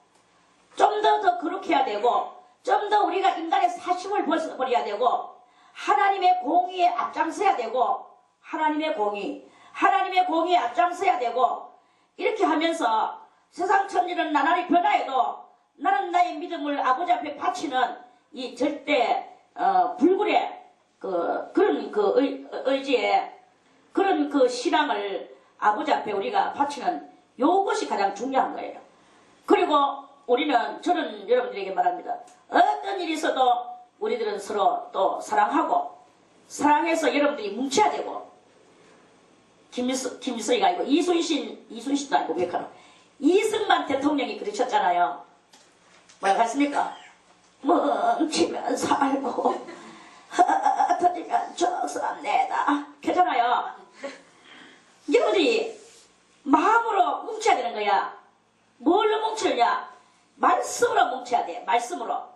좀 더 그렇게 해야 되고 좀 더 우리가 인간의 사심을 벗어버려야 되고 하나님의 공의에 앞장서야 되고 하나님의 공의에 앞장서야 되고 이렇게 하면서 세상 천지는 나날이 변화해도 나는 나의 믿음을 아버지 앞에 바치는 이 절대 불굴의 그런 의지에 그런 신앙을 아버지 앞에 우리가 바치는 요것이 가장 중요한 거예요. 그리고 저는 여러분들에게 말합니다. 어떤 일이 있어도 우리들은 서로 또 사랑해서 여러분들이 뭉쳐야 되고 김일성이가 아니고 이순신도 아니고 왜 그러나 이승만 대통령이 그러셨잖아요. 뭐라고 했습니까? 뭉치면 살고 흩어지면 적선내다 그러잖아요. 여러분들이 마음으로 뭉쳐야 되는 거야. 뭘로 뭉치느냐? 말씀으로 뭉쳐야 돼. 말씀으로.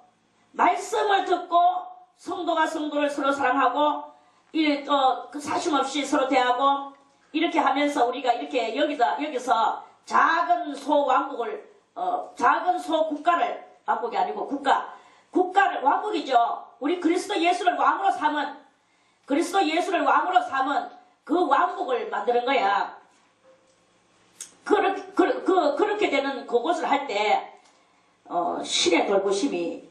말씀을 듣고 성도가 성도를 서로 사랑하고 그 사심 없이 서로 대하고 이렇게 하면서 우리가 이렇게 여기서 작은 소왕국을 작은 소국가를 왕국이 아니고 국가를 왕국이죠. 우리 그리스도 예수를 왕으로 삼은 그 왕국을 만드는 거야. 그렇게 되는 그것을 할 때 신의 돌보심이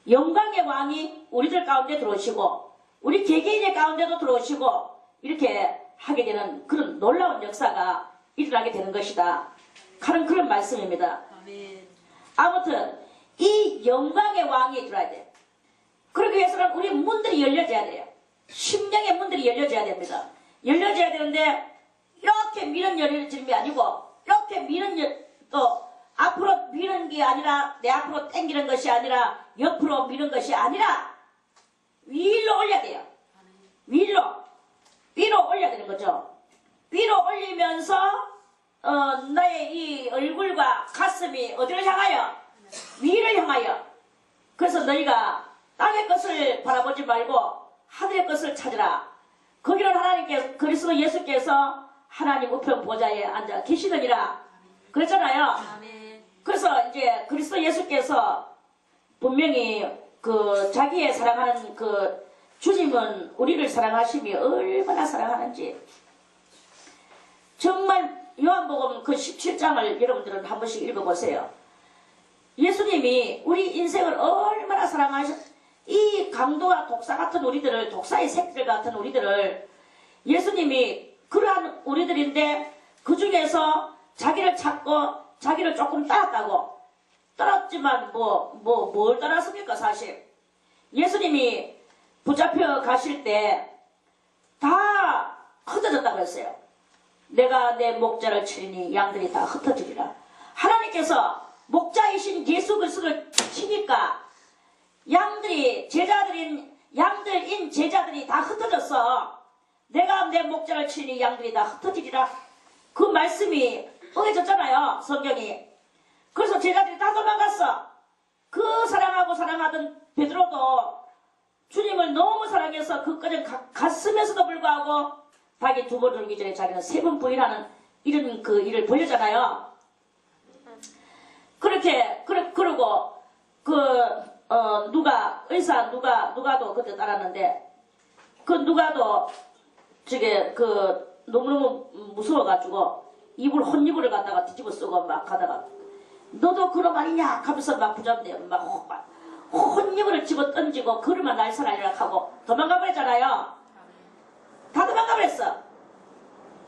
영광의 왕이 우리들 가운데 들어오시고 우리 개개인의 가운데도 들어오시고 이렇게 하게 되는 그런 놀라운 역사가 일어나게 되는 것이다 하는 그런 말씀입니다. 아멘. 아무튼 이 영광의 왕이 들어야 돼. 그러기 위해서는 우리 문들이 열려져야 돼요. 심령의 문들이 열려져야 됩니다. 열려져야 되는데 이렇게 미는 열려지는 게 아니고 이렇게 또 앞으로 미는 게 아니라 내 앞으로 당기는 것이 아니라 옆으로 미는 것이 아니라 위로 올려야 돼요. 위로 올려야 되는 거죠. 위로 올리면서 나의 이 얼굴과 가슴이 어디를 향하여? 위를 향하여. 그래서 너희가 땅의 것을 바라보지 말고 하늘의 것을 찾으라. 거기는 하나님께서 그리스도 예수께서 하나님 우편 보좌에 앉아 계시느니라 그랬잖아요. 아멘. 그래서 이제 그리스도 예수께서 분명히 그 자기의 사랑하는 그 주님은 우리를 사랑하심이 얼마나 사랑하는지 정말 요한복음 그 17장을 여러분들은 한 번씩 읽어보세요. 예수님이 우리 인생을 얼마나 이 강도와 독사 같은 우리들을, 독사의 새끼들 같은 우리들을 예수님이 그러한 우리들인데 그 중에서 자기를 찾고 자기를 조금 따랐다고. 따랐지만 뭘 따랐습니까 사실. 예수님이 붙잡혀 가실 때 다 흩어졌다고 했어요. 내가 내 목자를 치리니 양들이 다 흩어지리라. 하나님께서 목자이신 예수 그리스도를 치니까 양들인 제자들이 다 흩어졌어. 내가 내 목자를 치니 양들이 다 흩어지리라. 그 말씀이 어해졌잖아요 성경이. 그래서 제자들이 다 도망갔어. 그 사랑하던 베드로도 주님을 너무 사랑해서 그까지 갔으면서도 불구하고 닭이 두 번 울기 전에 자기는 3번 부인하는 이런 그 일을 벌였잖아요. 그러고 누가도 그때 따랐는데 그 누가도 저게 너무너무 무서워가지고 혼이불을 갖다가 뒤집어 쓰고 막 가다가 너도 그놈 아니냐 하면서 막 붙잡대요. 막 혼이불을 집어 던지고 그러면 날살아리라 하고 도망가 버렸잖아요. 다 도망가 버렸어.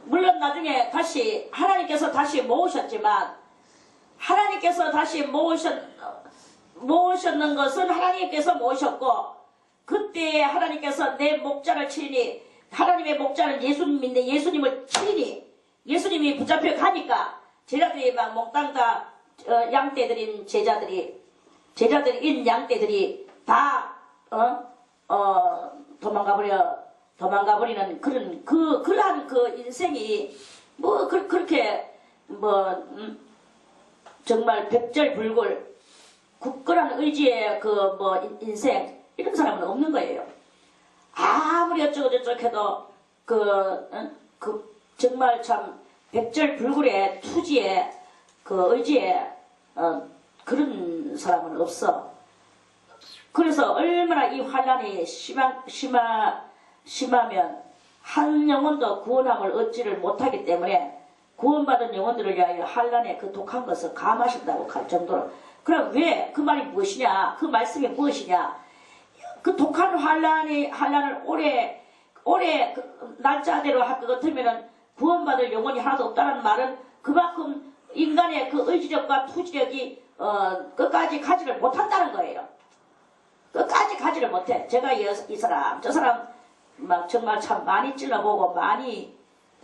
물론 나중에 다시 하나님께서 다시 모으셨지만 하나님께서 다시 모으셨는 것은 하나님께서 모으셨고 그때 하나님께서 내 목자를 치리니 하나님의 목자는 예수님인데 예수님을 치리니 예수님이 붙잡혀 가니까 제자들이 막 몽땅 다 양떼들인 제자들인 양떼들이 다 도망가버리는 그러한 그 인생이 그렇게 정말 백절불굴 굳건한 의지의 인생 이런 사람은 없는 거예요. 아무리 어쩌고저쩌고 해도 정말 참 백절불굴의 투지의 그 의지의 그런 사람은 없어. 그래서 얼마나 이 환란이 심하면 한 영혼도 구원함을 얻지를 못하기 때문에 구원받은 영혼들을 위하여 환란의 그 독한 것을 감하신다고 할 정도로. 그럼 왜 그 말이 무엇이냐? 그 말씀이 무엇이냐? 그 독한 환란을 오래 날짜대로 할 것 같으면은 구원받을 영혼이 하나도 없다는 말은 그만큼 인간의 그 의지력과 투지력이 끝까지 가지를 못한다는 거예요. 끝까지 가지를 못해. 제가 이 사람 저 사람 막 정말 참 많이 찔러보고 많이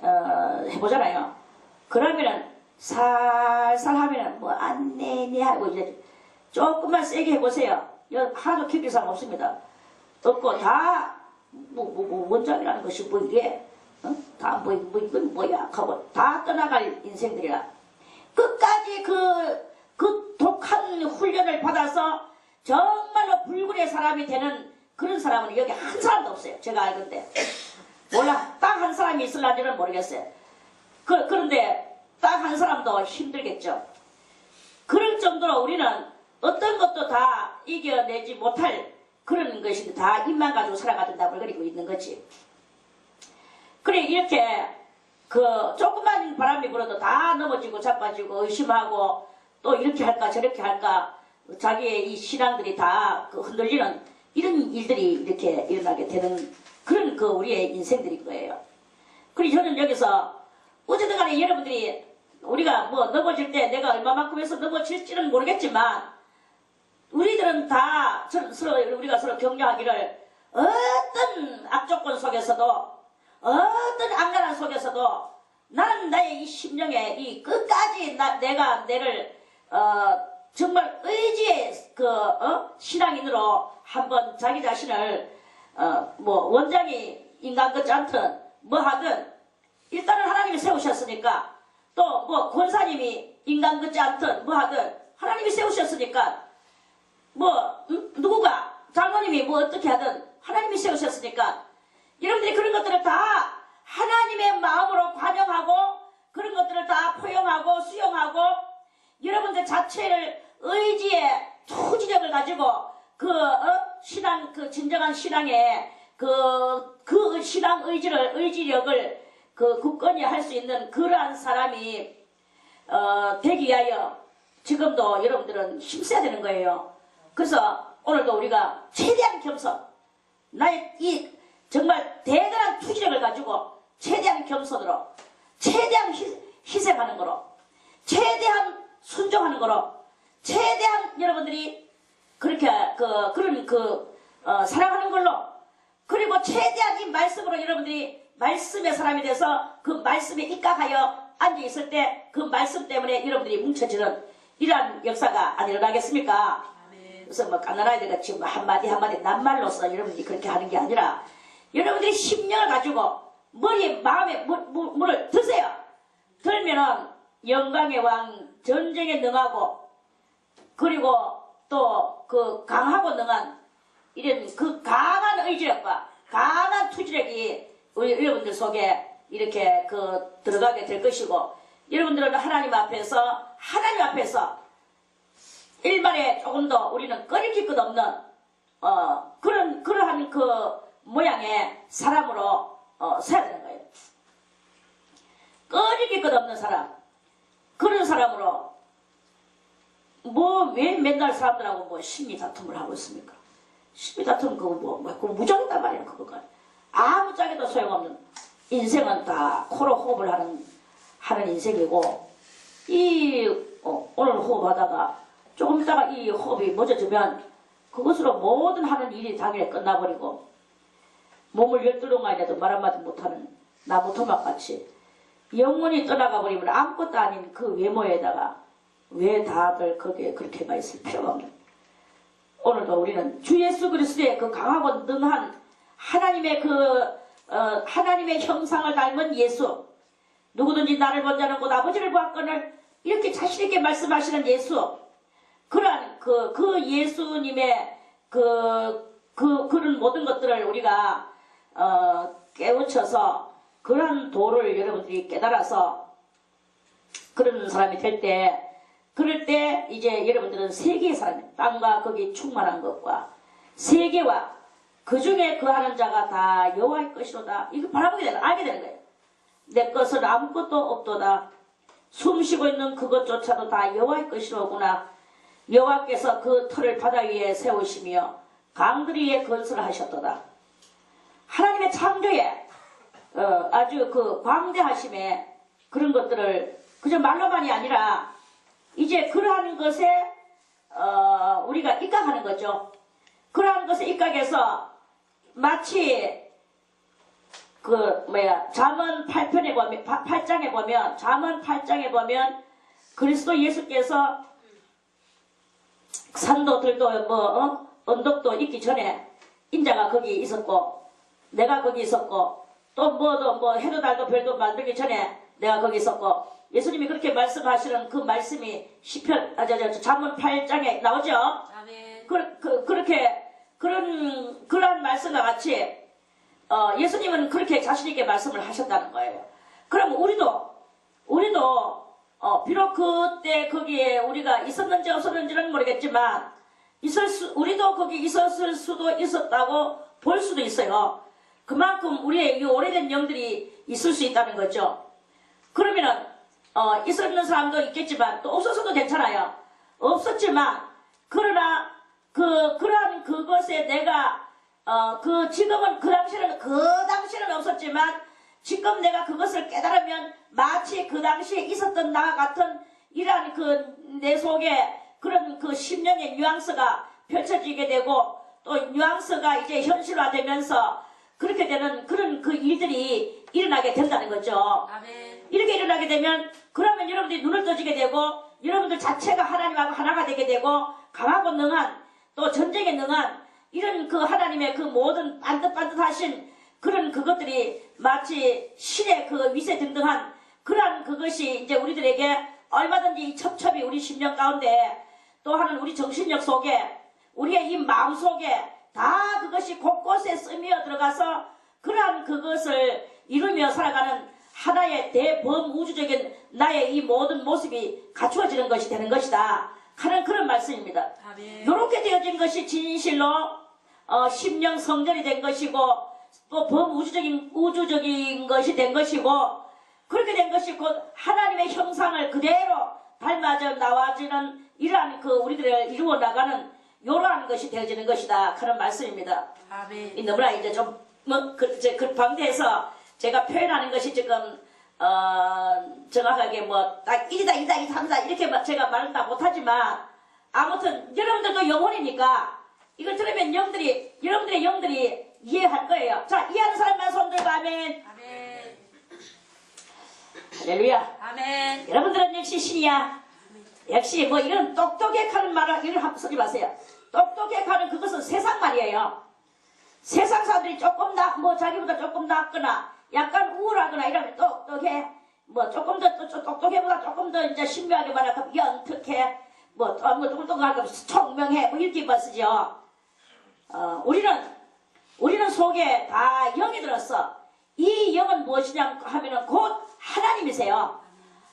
해보잖아요. 그러면은 살살 하면은 안 내네 하고 이제 조금만 세게 해보세요. 하나도 기피상 없습니다. 없고 다 원장이라는 것이 뭐 이게 다 이건 뭐야 하고 다 떠나갈 인생들이라 끝까지 그 독한 훈련을 받아서 정말로 불굴의 사람이 되는 그런 사람은 여기 한 사람도 없어요. 제가 알건데. 몰라. 딱 한 사람이 있을란지는 모르겠어요. 그런데 딱 한 사람도 힘들겠죠. 그럴 정도로 우리는 어떤 것도 다 이겨내지 못할 그런 것인데 다 입만 가지고 살아가던 답을 그리고 있는 거지. 그래 이렇게 그 조그만 바람이 불어도 다 넘어지고 자빠지고 의심하고 또 이렇게 할까 저렇게 할까 자기의 이 신앙들이 다 그 흔들리는 이런 일들이 이렇게 일어나게 되는 그런 그 우리의 인생들인 거예요. 그리고 저는 여기서 어쨌든 간에 여러분들이 우리가 뭐 넘어질 때 내가 얼마만큼 해서 넘어질지는 모르겠지만 우리들은 다 우리가 서로 격려하기를 어떤 악조건 속에서도 어떤 악랄한 속에서도 나는 나의 이 심령에 이 끝까지 내가 내를 정말 의지의 신앙인으로 한번 자기 자신을 뭐 원장이 인간 같지 않든 뭐 하든 일단은 하나님이 세우셨으니까 또 뭐 권사님이 인간 같지 않든 뭐 하든 하나님이 세우셨으니까 뭐 누구가 장로님이 뭐 어떻게 하든 하나님이 세우셨으니까 여러분들이 그런 것들을 다 하나님의 마음으로 관용하고 그런 것들을 다 포용하고 수용하고 여러분들 자체를 의지의 투지력을 가지고 신앙 진정한 신앙의 그 신앙 의지력을 굳건히 할 수 있는 그러한 사람이 되기 위하여 지금도 여러분들은 힘써야 되는 거예요. 그래서 오늘도 우리가 최대한 겸손, 나의 이 정말 대단한 투지력을 가지고 최대한 겸손으로, 최대한 희생하는 거로, 최대한 순종하는 거로, 최대한 여러분들이 그렇게 사랑하는 걸로, 그리고 최대한 이 말씀으로 여러분들이 말씀의 사람이 돼서 그 말씀에 입각하여 앉아 있을 때 그 말씀 때문에 여러분들이 뭉쳐지는 이러한 역사가 안 일어나겠습니까? 그래서 뭐 갓난아이들 같이 뭐 한마디 낱말로서 여러분들이 그렇게 하는 게 아니라 여러분들이 심령을 가지고 마음에 물을 드세요. 들면은 영광의 왕 전쟁에 능하고 그리고 또 그 강하고 능한 이런 그 강한 의지력과 강한 투지력이 우리 여러분들 속에 이렇게 들어가게 될 것이고 여러분들은 하나님 앞에서 일반에 조금 더 우리는 꺼리킬 것 없는 그러한 그 모양의 사람으로 서야 되는 거예요. 꺼리킬 것 없는 사람, 그런 사람으로 왜 맨날 사람들하고 뭐 심리 다툼을 하고 있습니까? 심리 다툼 그거 무정단 말이에요. 그거가 아무 짝에도 소용없는 인생은 다 코로 호흡을 하는 인생이고 오늘 호흡하다가 조금 있다가 이 호흡이 멎어지면 그것으로 모든 하는 일이 당일에 끝나버리고 몸을 12동안이라도 말 한마디 못하는 나무 토막같이 영원히 떠나가 버리면 아무것도 아닌 그 외모에다가 왜 다들 거기에 그렇게만 있을 필요가 없는 오늘도 우리는 주 예수 그리스도의 그 강하고 능한 하나님의 하나님의 형상을 닮은 예수 누구든지 나를 본 자는 곧 아버지를 보았거늘 이렇게 자신있게 말씀하시는 예수 그러한 그 예수님의 그런 모든 것들을 우리가 깨우쳐서 그러한 도를 여러분들이 깨달아서 그런 사람이 그럴 때 이제 여러분들은 세계의 사람 땅과 거기 충만한 것과 세계와 그 중에 거하는 자가 다 여호와의 것이로다. 이거 알게 되는 거예요. 내 것은 아무것도 없도다. 숨쉬고 있는 그것조차도 다 여호와의 것이로구나. 여호와께서 그 터를 바다 위에 세우시며 강들 위에 건설하셨도다. 하나님의 창조에 아주 그 광대하심에 그런 것들을 그저 말로만이 아니라 이제 그러한 것에 우리가 입각하는 거죠. 그러한 것에 입각해서 마치 잠언 8장에 보면 그리스도 예수께서 산도 들도 언덕도 있기 전에 인자가 거기 있었고 내가 거기 있었고 또 해도 달도 별도 만들기 전에 내가 거기 있었고 예수님이 그렇게 말씀하시는 그 말씀이 잠언 8장에 나오죠. 아멘. 그렇게 그런 말씀과 같이 예수님은 그렇게 자신있게 말씀을 하셨다는 거예요. 그럼 우리도 비록 그때 거기에 우리가 있었는지 없었는지는 모르겠지만 우리도 거기 있었을 수도 있었다고 볼 수도 있어요. 그만큼 우리의 이 오래된 영들이 있을 수 있다는 거죠. 그러면은 있었는 사람도 있겠지만 또 없었어도 괜찮아요. 없었지만 그러나 그러한 그것에 내가 지금은 그 당시는 없었지만 지금 내가 그것을 깨달으면 마치 그 당시에 있었던 나와 같은 이러한 내 속에 그런 심령의 뉘앙스가 펼쳐지게 되고 또 뉘앙스가 이제 현실화되면서 그렇게 되는 그런 일들이 일어나게 된다는 거죠. 아멘. 이렇게 일어나게 되면 그러면 여러분들이 눈을 떠지게 되고 여러분들 자체가 하나님하고 하나가 되게 되고 강하고 능한 또 전쟁에 능한 이런 하나님의 모든 반듯반듯하신 그런 그것들이 마치 신의 위세 등등한 그러한 그것이 이제 우리들에게 얼마든지 이 첩첩이 우리 심령 가운데 또한 우리 정신력 속에 우리의 이 마음 속에 다 그것이 곳곳에 스며 들어가서 그러한 그것을 이루며 살아가는 하나의 대범우주적인 나의 이 모든 모습이 갖추어지는 것이 되는 것이다 하는 그런 말씀입니다. 이렇게 되어진 것이 진실로 심령 성전이 된 것이고 또 우주적인 것이 된 것이고 그렇게 된 것이 곧 하나님의 형상을 그대로 닮아져 나와지는 이러한 우리들을 이루어 나가는 이러한 것이 되어지는 것이다 하는 말씀입니다. 아멘. 너무나 이제 좀 방대해서 제가 표현하는 것이 지금 정확하게 딱 1이다 2다 2, 3이다 이렇게 제가 말은 다 못하지만 아무튼 여러분들도 영혼이니까 이걸 들으면 여러분들의 영들이 이해할 거예요. 자, 이해하는 사람만 손 들고 아멘. 아멘. 할렐루야. 아멘. 여러분들은 역시 신이야. 역시 이런 똑똑해 하는 말을 이런 한번 쓰지 마세요. 똑똑해 하는 그것은 세상 말이에요. 세상 사람들이 조금 자기보다 조금 낫거나 약간 우울하거나 이러면 똑똑해. 조금 더 똑똑해보다 조금 더 이제 신묘하게 말하면 영특해. 똑똑하게 총명해. 이렇게 쓰죠. 우리는 속에 다 영이 들었어. 이 영은 무엇이냐 하면은 곧 하나님이세요.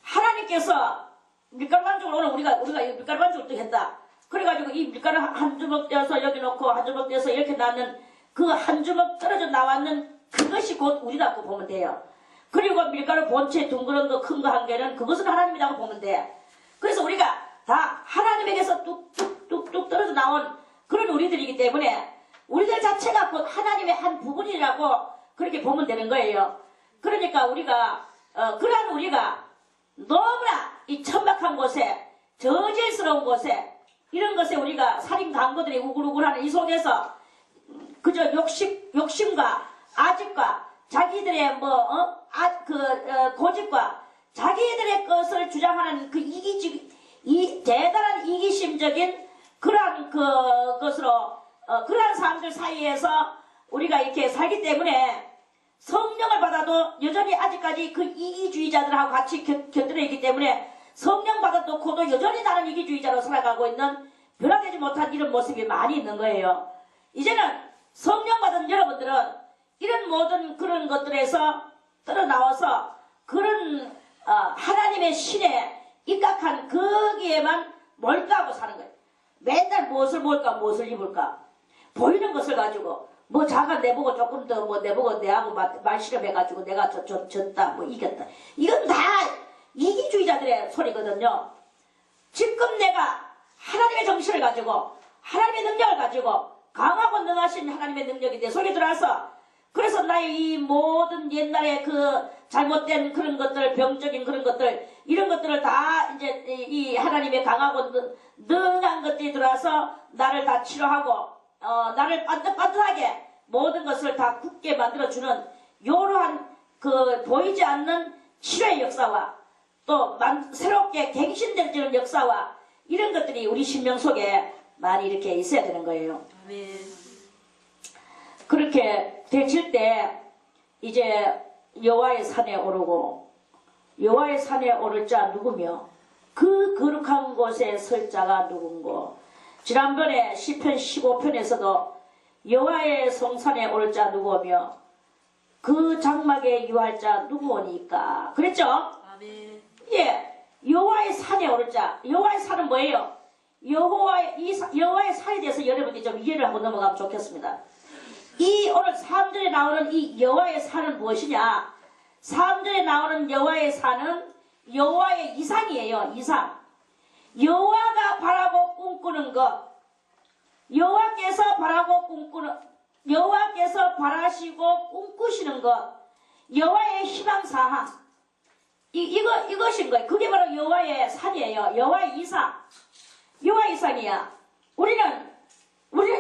하나님께서 밀가루 반죽을 오늘 우리가 밀가루 반죽을 또 했다. 그래가지고 이 밀가루 한 주먹 떼어서 여기 놓고 한 주먹 떼어서 이렇게 나는 그 한 주먹 떨어져 나왔는 그것이 곧 우리라고 보면 돼요. 그리고 밀가루 본체 둥그런 거 큰 거 한 개는 그것은 하나님이라고 보면 돼. 그래서 우리가 다 하나님에게서 뚝뚝뚝뚝 떨어져 나온 그런 우리들이기 때문에 우리들 자체가 곧 하나님의 한 부분이라고 그렇게 보면 되는 거예요. 그러니까 그러한 우리가 너무나 이 천박한 곳에 저질스러운 곳에 이런 것에 우리가 살인 강도들이 우글우글하는 이 속에서 그저 욕심과 아집과 자기들의 고집과 자기들의 것을 주장하는 이 대단한 이기심적인 그러한 것으로 그러한 사람들 사이에서 우리가 이렇게 살기 때문에 성령을 받아도 여전히 아직까지 그 이기주의자들하고 같이 곁들여 있기 때문에 성령 받아놓고도 여전히 나는 이기주의자로 살아가고 있는 변화되지 못한 이런 모습이 많이 있는 거예요. 이제는 성령 받은 여러분들은 이런 모든 그런 것들에서 떨어나와서 그런 하나님의 신에 입각한 거기에만 몰두하고 사는 거예요. 맨날 무엇을 먹을까 무엇을 입을까 보이는 것을 가지고 자가 내보고 조금 더 내보고 내하고 말실험해가지고 내가 졌다 이겼다 이건 다 이기주의자들의 소리거든요. 지금 내가 하나님의 정신을 가지고 하나님의 능력을 가지고 강하고 능하신 하나님의 능력이 내 속에 들어와서 그래서 나의 이 모든 옛날의 잘못된 그런 것들 병적인 그런 것들 이런 것들을 다 이제 이 하나님의 강하고 능한 것들이 들어와서 나를 다 치료하고 나를 반듯반듯하게 모든 것을 다 굳게 만들어주는 이러한 보이지 않는 치료의 역사와 또 새롭게 갱신되는 역사와 이런 것들이 우리 심령 속에 많이 이렇게 있어야 되는 거예요. 아멘. 그렇게 되칠 때 이제 여호와의 산에 오르고 여호와의 산에 오를 자 누구며 그 거룩한 곳에 설 자가 누군고 지난번에 시편 15편에서도 여호와의 성산에 올 자 누구오며 그 장막에 유할 자 누구오니까 그랬죠? 아멘. 예, 여호와의 산에 오를 자. 여호와의 산은 뭐예요? 여호와의 산에 대해서 여러분이 좀 이해를 하고 넘어가면 좋겠습니다. 이 오늘 3절에 나오는 이 여호와의 산은 무엇이냐? 3절에 나오는 여호와의 산은 여호와의 이상이에요. 이상. 여호와가 바라고 꿈꾸는 것, 여호와께서 바라시고 꿈꾸시는 것, 여호와의 희망사항, 이것인 거예요. 그게 바로 여호와의 산이에요. 여호와의 이상. 여호와의 이상이야. 우리는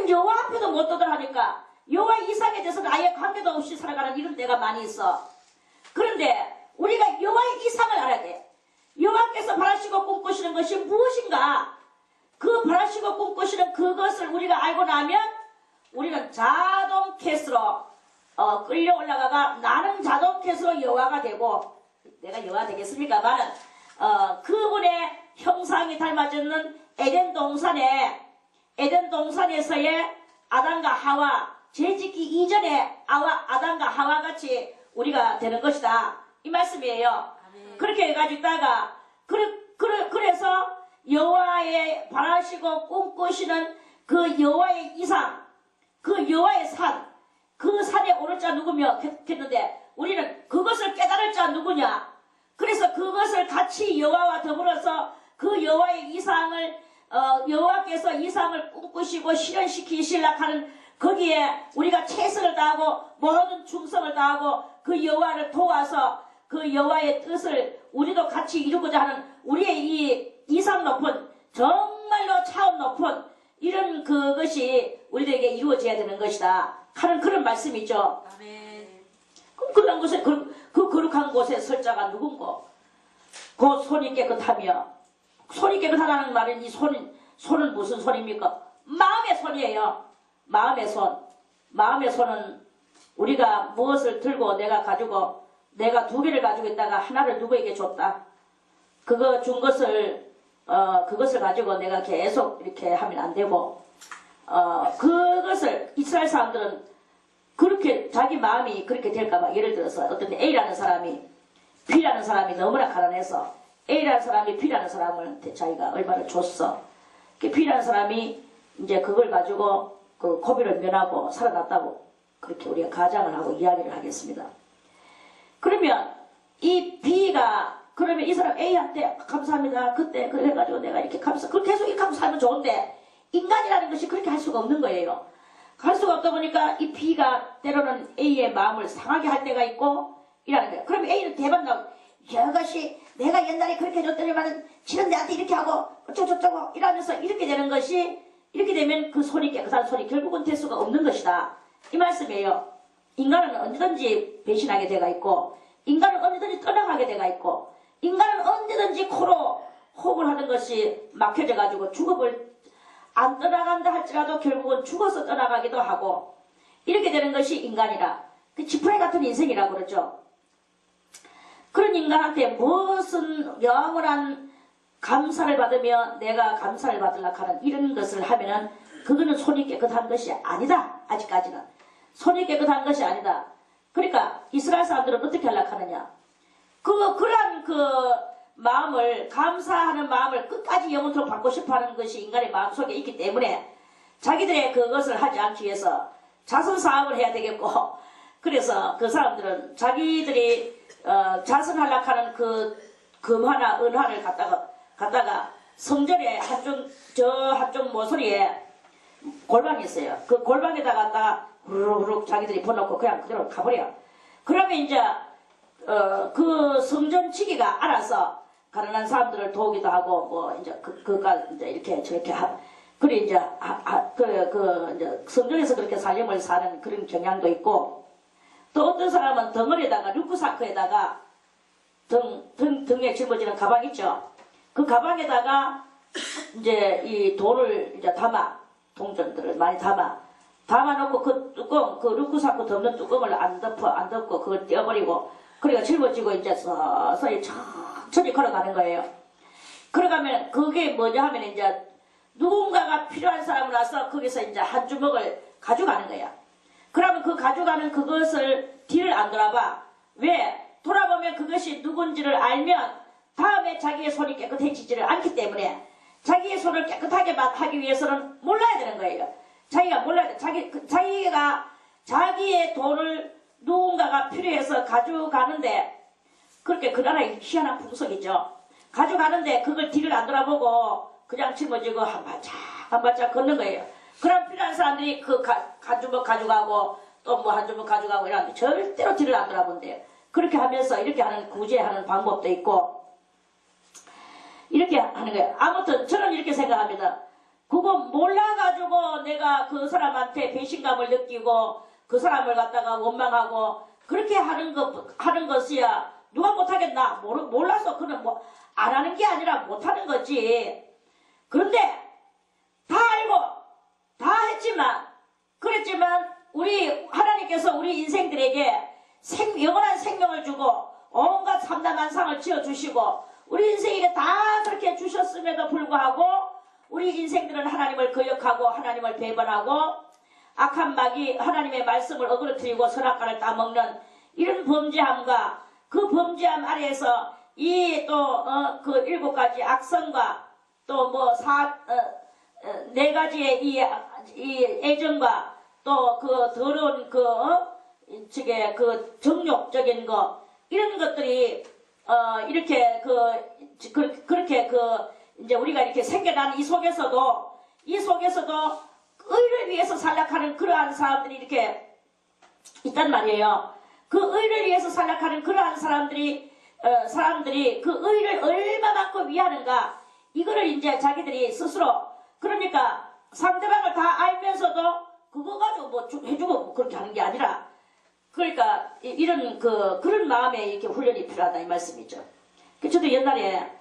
여호와 앞에도 못 도달하니까 여호와의 이상에 대해서는 아예 관계도 없이 살아가는 이런 때가 많이 있어. 그런데 우리가 여호와의 이상을 알아야 돼. 여호와께서 바라시고 꿈꾸시는 것이 무엇인가? 그 바라시고 꿈꾸시는 그것을 우리가 알고 나면 우리는 자동 캐스로 끌려 올라가가 나는 자동 캐스로 여호와가 되고, 내가 여호와 되겠습니까마는 그분의 형상이 닮아졌는 에덴 동산에서의 아담과 하와, 죄짓기 이전에 아담과 하와 같이 우리가 되는 것이다, 이 말씀이에요. 그렇게 해가지고 있다가 그래서 여호와의 바라시고 꿈꾸시는 그 여호와의 이상, 그 여호와의 산, 그 산에 오를 자 누구며 했는데 우리는 그것을 깨달을 자 누구냐? 그래서 그것을 같이 여호와와 더불어서 그 여호와의 이상을 여호와께서 이상을 꿈꾸시고 실현시키시려고 하는 거기에 우리가 최선을 다하고 모든 충성을 다하고 그 여호와를 도와서 그 여호와의 뜻을 우리도 같이 이루고자 하는 우리의 이 이상 높은, 정말로 차원 높은 이런 그것이 우리들에게 이루어져야 되는 것이다 하는 그런 말씀이죠. 아멘. 그럼 그런 곳에 그 거룩한 곳에 설 자가 누군고? 그 손이 깨끗하며, 손이 깨끗하다는 말은 이 손은 무슨 손입니까? 마음의 손이에요. 마음의 손. 마음의 손은 우리가 무엇을 들고 내가 가지고, 내가 2개를 가지고 있다가 하나를 누구에게 줬다. 그거 준 것을 그것을 가지고 내가 계속 이렇게 하면 안 되고, 그것을 이스라엘 사람들은 그렇게 자기 마음이 그렇게 될까봐, 예를 들어서 어떤 A라는 사람이 B라는 사람이 너무나 가난해서 A라는 사람이 B라는 사람한테 자기가 얼마를 줬어. 그 B라는 사람이 이제 그걸 가지고 그 고비를 면하고 살아났다고 그렇게 우리가 가정을 하고 이야기를 하겠습니다. 그러면 이 B가, 그러면 이 사람 A한테 감사합니다. 그때 그래가지고 내가 이렇게 그렇게 계속 이렇게 하고 살면 좋은데, 인간이라는 것이 그렇게 할 수가 없는 거예요. 할 수가 없다 보니까 이 B가 때로는 A의 마음을 상하게 할 때가 있고 이라는 거예요. 그러면 A는 대박 나고, 저것이 내가 옛날에 그렇게 해줬더니만은 지금 내한테 이렇게 하고 어쩌고저쩌고 이러면서 이렇게 되는 것이, 이렇게 되면 그 손이 깨끗한 손이 결국은 될 수가 없는 것이다, 이 말씀이에요. 인간은 언제든지 배신하게 돼가 있고, 인간은 언제든지 떠나가게 돼가 있고, 인간은 언제든지 코로 호흡을 하는 것이 막혀져가지고 죽음을 안 떠나간다 할지라도 결국은 죽어서 떠나가기도 하고, 이렇게 되는 것이 인간이라, 그 지푸라기 같은 인생이라 그러죠. 그런 인간한테 무슨 영원한 감사를 받으며 내가 감사를 받으려고 하는 이런 것을 하면은 그거는 손이 깨끗한 것이 아니다. 아직까지는 손이 깨끗한 것이 아니다. 그러니까 이스라엘 사람들은 어떻게 하려고 하느냐, 그러한 마음을, 감사하는 마음을 끝까지 영원토록 받고 싶어하는 것이 인간의 마음속에 있기 때문에 자기들의 그것을 하지 않기 위해서 자선사업을 해야 되겠고, 그래서 그 사람들은 자기들이 자선하려고 하는 그 금화나 은화를 갖다가 성전에 한쪽 모서리에 골방이 있어요. 그 골방에다 갖다가 후루룩 자기들이 퍼놓고 그냥 그대로 가버려. 그러면 이제 그 성전 지기가 알아서 가난한 사람들을 도우기도 하고, 뭐 이제 그가 이제 이렇게 저렇게 그래 이제 이제 성전에서 그렇게 살림을 사는 그런 경향도 있고, 또 어떤 사람은 덩어리에다가 류크사크에다가 등에 짊어지는 가방 있죠. 그 가방에다가 이제 이 돈을 이제 동전들을 많이 담아놓고 그 뚜껑, 그 류크사크 덮는 뚜껑을 안 덮고 그걸 떼어버리고, 그리고 짊어지고 이제 서서히 천천히 걸어가는 거예요. 걸어가면 그게 뭐냐 하면 이제 누군가가 필요한 사람을 와서 거기서 이제 한 주먹을 가져가는 거야. 그러면 그 가져가는 그것을 뒤를 안 돌아봐. 왜? 돌아보면 그것이 누군지를 알면 다음에 자기의 손이 깨끗해지지를 않기 때문에 자기의 손을 깨끗하게 하기 위해서는 몰라야 되는 거예요. 자기가 몰라야 돼. 자기가 자기의 돈을 누군가가 필요해서 가져가는데 그렇게 그 나라의 희한한 풍속이죠. 가져가는데 그걸 뒤를 안 돌아보고 그냥 짊어지고 한 발짝 걷는 거예요. 그럼 필요한 사람들이 그 한 주먹 가져가고 또 뭐 한 주먹 가져가고 이러는데 절대로 뒤를 안 돌아본대요. 그렇게 하면서 이렇게 하는 구제하는 방법도 있고 이렇게 하는 거예요. 아무튼 저는 이렇게 생각합니다. 그거 몰라가지고 내가 그 사람한테 배신감을 느끼고 그 사람을 갖다가 원망하고 그렇게 하는 것이야 누가 못하겠나? 몰라서 그는 뭐 안 하는 게 아니라 못하는 거지. 그런데 다 알고 다 했지만 그랬지만 우리 하나님께서 우리 인생들에게 영원한 생명을 주고 온갖 삼다만상을 지어주시고 우리 인생에게 다 그렇게 주셨음에도 불구하고 우리 인생들은 하나님을 거역하고 하나님을 배반하고 악한 마귀 하나님의 말씀을 어그러뜨리고 선악과를 따먹는 이런 범죄함과 그 범죄함 아래에서 이 또 그 7가지 악성과 또 뭐 네 가지의 이 애정과 또 그 더러운 그 정욕적인 거 이런 것들이 이렇게 그렇게 이제 우리가 이렇게 생겨난 이 속에서도 의를 위해서 살락하는 그러한 사람들이 이렇게 있단 말이에요. 그 의를 위해서 살락하는 그러한 사람들이 그 의를 얼마만큼 위하는가 이거를 이제 자기들이 스스로 그러니까 상대방을 다 알면서도 그거 가지고 뭐 해주고 그렇게 하는 게 아니라 그러니까 이런 그런 마음에 이렇게 훈련이 필요하다 이 말씀이죠. 저도 옛날에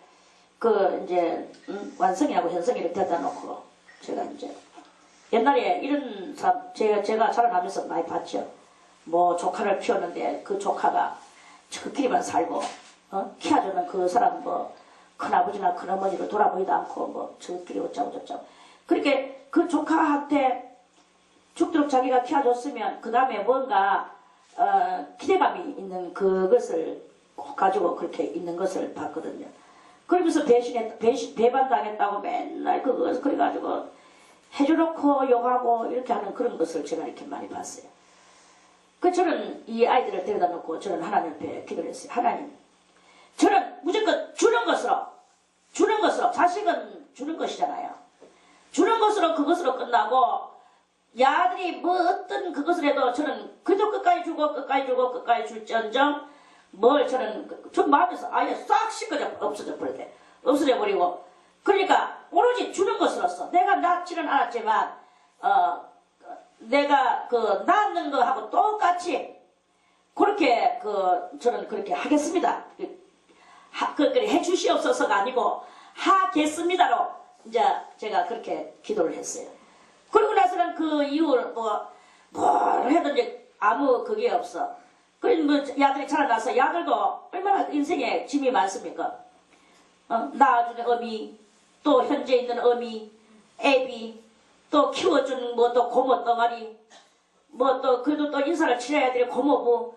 이제 완성이라고 현성이를 대다 놓고 제가 이제 옛날에 이런 사람 제가 자라나면서 많이 봤죠. 뭐 조카를 키웠는데 그 조카가 저끼리만 살고 키워주는 그 사람 뭐 큰아버지나 큰어머니를 돌아보지도 않고 뭐 저끼리 어쩌고 저쩌고 그렇게 그 조카한테 죽도록 자기가 키워줬으면 그 다음에 뭔가 기대감이 있는 그것을 가지고 그렇게 있는 것을 봤거든요. 그러면서 배반당했다고 맨날 그래가지고 해줘놓고 욕하고 이렇게 하는 그런 것을 제가 이렇게 많이 봤어요. 저는 이 아이들을 데려다 놓고 저는 하나님 앞에 기도를 했어요. 하나님, 저는 무조건 주는 것으로 자식은 주는 것이잖아요. 주는 것으로 그것으로 끝나고 야들이 뭐 어떤 그것을 해도 저는 그래도 끝까지 주고 줄지언정 뭘 저는 좀 마음에서 아예 싹 없어져 버리고 그러니까 오로지 주는 것으로서 내가 낳지는 않았지만 내가 낳는 거하고 똑같이 그렇게 저는 그렇게 하겠습니다. 그렇게 해주시옵소서가 아니고 하겠습니다로 이제 제가 그렇게 기도를 했어요. 그러고 나서는 그 이후를 뭘 해든지 아무 그게 없어. 그래서 뭐 야들이 자라나서 야들도 얼마나 인생에 짐이 많습니까? 낳아주는 어미, 또 현재 있는 어미, 애비, 또 키워주는 뭐 또 고모 덩어리, 뭐 또 그래도 또 인사를 치러야 될 고모부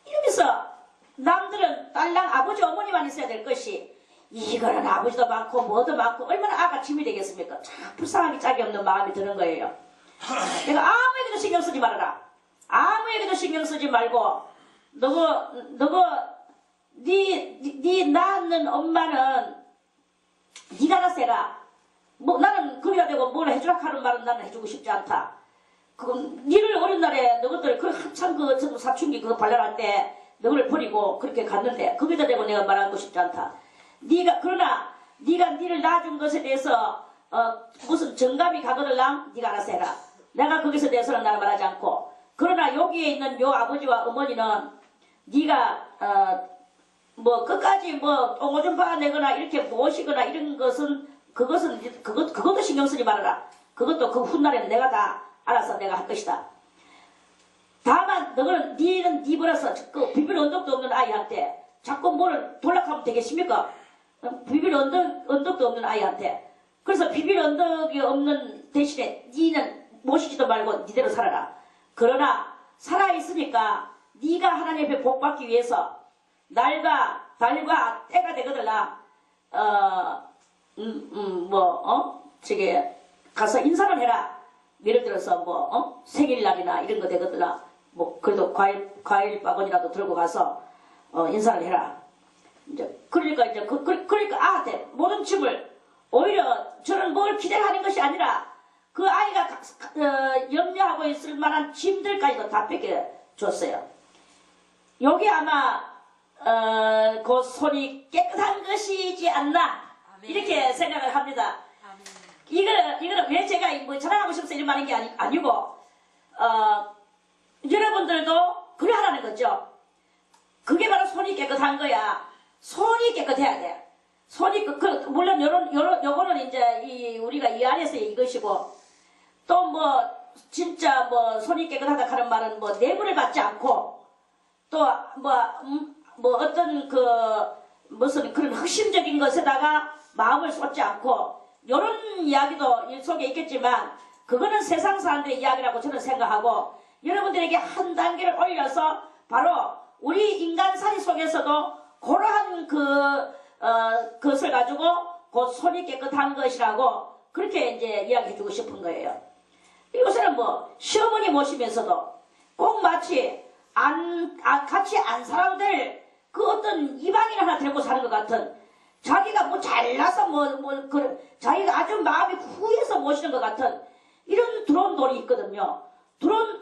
이러면서 남들은 딸랑 아버지 어머니만 있어야 될 것이 이거는 아버지도 많고 뭐도 많고 얼마나 아가 짐이 되겠습니까? 참 불쌍하기 짝이 없는 마음이 드는 거예요. 내가 아무에게도 신경 쓰지 말아라. 아무에게도 신경 쓰지 말고 네 낳는 엄마는 네가 알아서 해라. 뭐 나는 그래야 되고 뭘 해주라 하는 말은 나는 해주고 싶지 않다. 니를 어린 날에 너희들 한참 사춘기 발랄할 때 너희를 버리고 그렇게 갔는데 거기다 대고 내가 말하고 싶지 않다. 그러나 네가 니를 낳아준 것에 대해서 무슨 정감이 가거들랑 네가 알아서 해라. 내가 거기서 대해서는 나는 말하지 않고 그러나 여기에 있는 요 아버지와 어머니는 네가 뭐 끝까지 뭐 똥오줌 봐내거나 이렇게 모시거나 이런 것은 그것도 신경 쓰지 말아라. 그것도 그 훗날에는 내가 다 알아서 내가 할 것이다. 다만 니는 니 버려서 그 비빌 언덕도 없는 아이한테 자꾸 뭐를 돌락하면 되겠습니까? 비빌 언덕도 없는 아이한테 그래서 비빌 언덕이 없는 대신에 니는 모시지도 말고 니대로 살아라. 그러나 살아있으니까 네가 하나님 앞에 복받기 위해서 날과 달과 때가 되거들라 저게 가서 인사를 해라. 예를 들어서 생일날이나 이런 거 되거들라 그래도 과일 바구니라도 들고 가서 인사를 해라. 이제 그러니까 그러니까 모든 춤을 오히려 저는 뭘 기대하는 것이 아니라 그 아이가 염려하고 있을 만한 짐들까지도 다 뺏겨줬어요. 여기 아마 그 손이 깨끗한 것이지 않나 이렇게 생각을 합니다. 이거는 왜 제가 뭐 자랑하고 싶어서 이런 말인 게 아니고 여러분들도 그래 하라는 거죠. 그게 바로 손이 깨끗한 거야. 손이 깨끗해야 돼. 손이 물론 요거는 이제 우리가 이 안에서 이것이고 또 진짜 손이 깨끗하다 하는 말은 뇌물을 받지 않고 또 어떤 무슨 그런核심적인 것에다가 마음을 쏟지 않고 요런 이야기도 속에 있겠지만 그거는 세상 사람들의 이야기라고 저는 생각하고 여러분들에게 한 단계를 올려서 바로 우리 인간사리 속에서도 그러한 그것을 가지고 그 손이 깨끗한 것이라고 그렇게 이제 이야기해주고 싶은 거예요. 이것은 시어머니 모시면서도 꼭 마치 같이 안 살아도 그 어떤 이방인 하나 데리고 사는 것 같은 자기가 잘나서 자기가 아주 마음이 후해서 모시는 것 같은 이런 드론돌이 있거든요.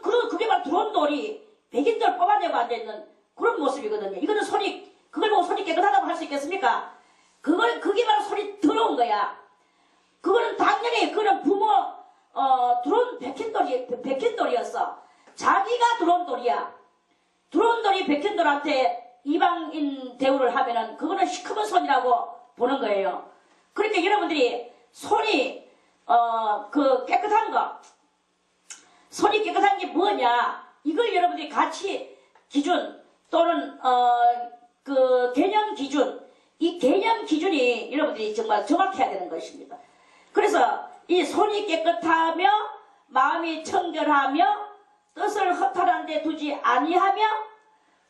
그게 바로 드론돌이 백인들 뽑아내고 앉아있는 그런 모습이거든요. 이거는 그걸 보고 손이 깨끗하다고 할 수 있겠습니까? 그게 바로 손이 더러운 거야. 그거는 당연히 그는 부모 드론 백현돌이었어. 자기가 드론돌이야. 드론돌이 백현돌한테 이방인 대우를 하면은 그거는 시커먼 손이라고 보는 거예요. 그러니까 여러분들이 손이 깨끗한 거, 손이 깨끗한 게 뭐냐? 이걸 여러분들이 가치 기준 또는 그 개념 기준, 이 개념 기준이 여러분들이 정말 정확해야 되는 것입니다. 그래서 이 손이 깨끗하며 마음이 청결하며 뜻을 허탈한 데 두지 아니하며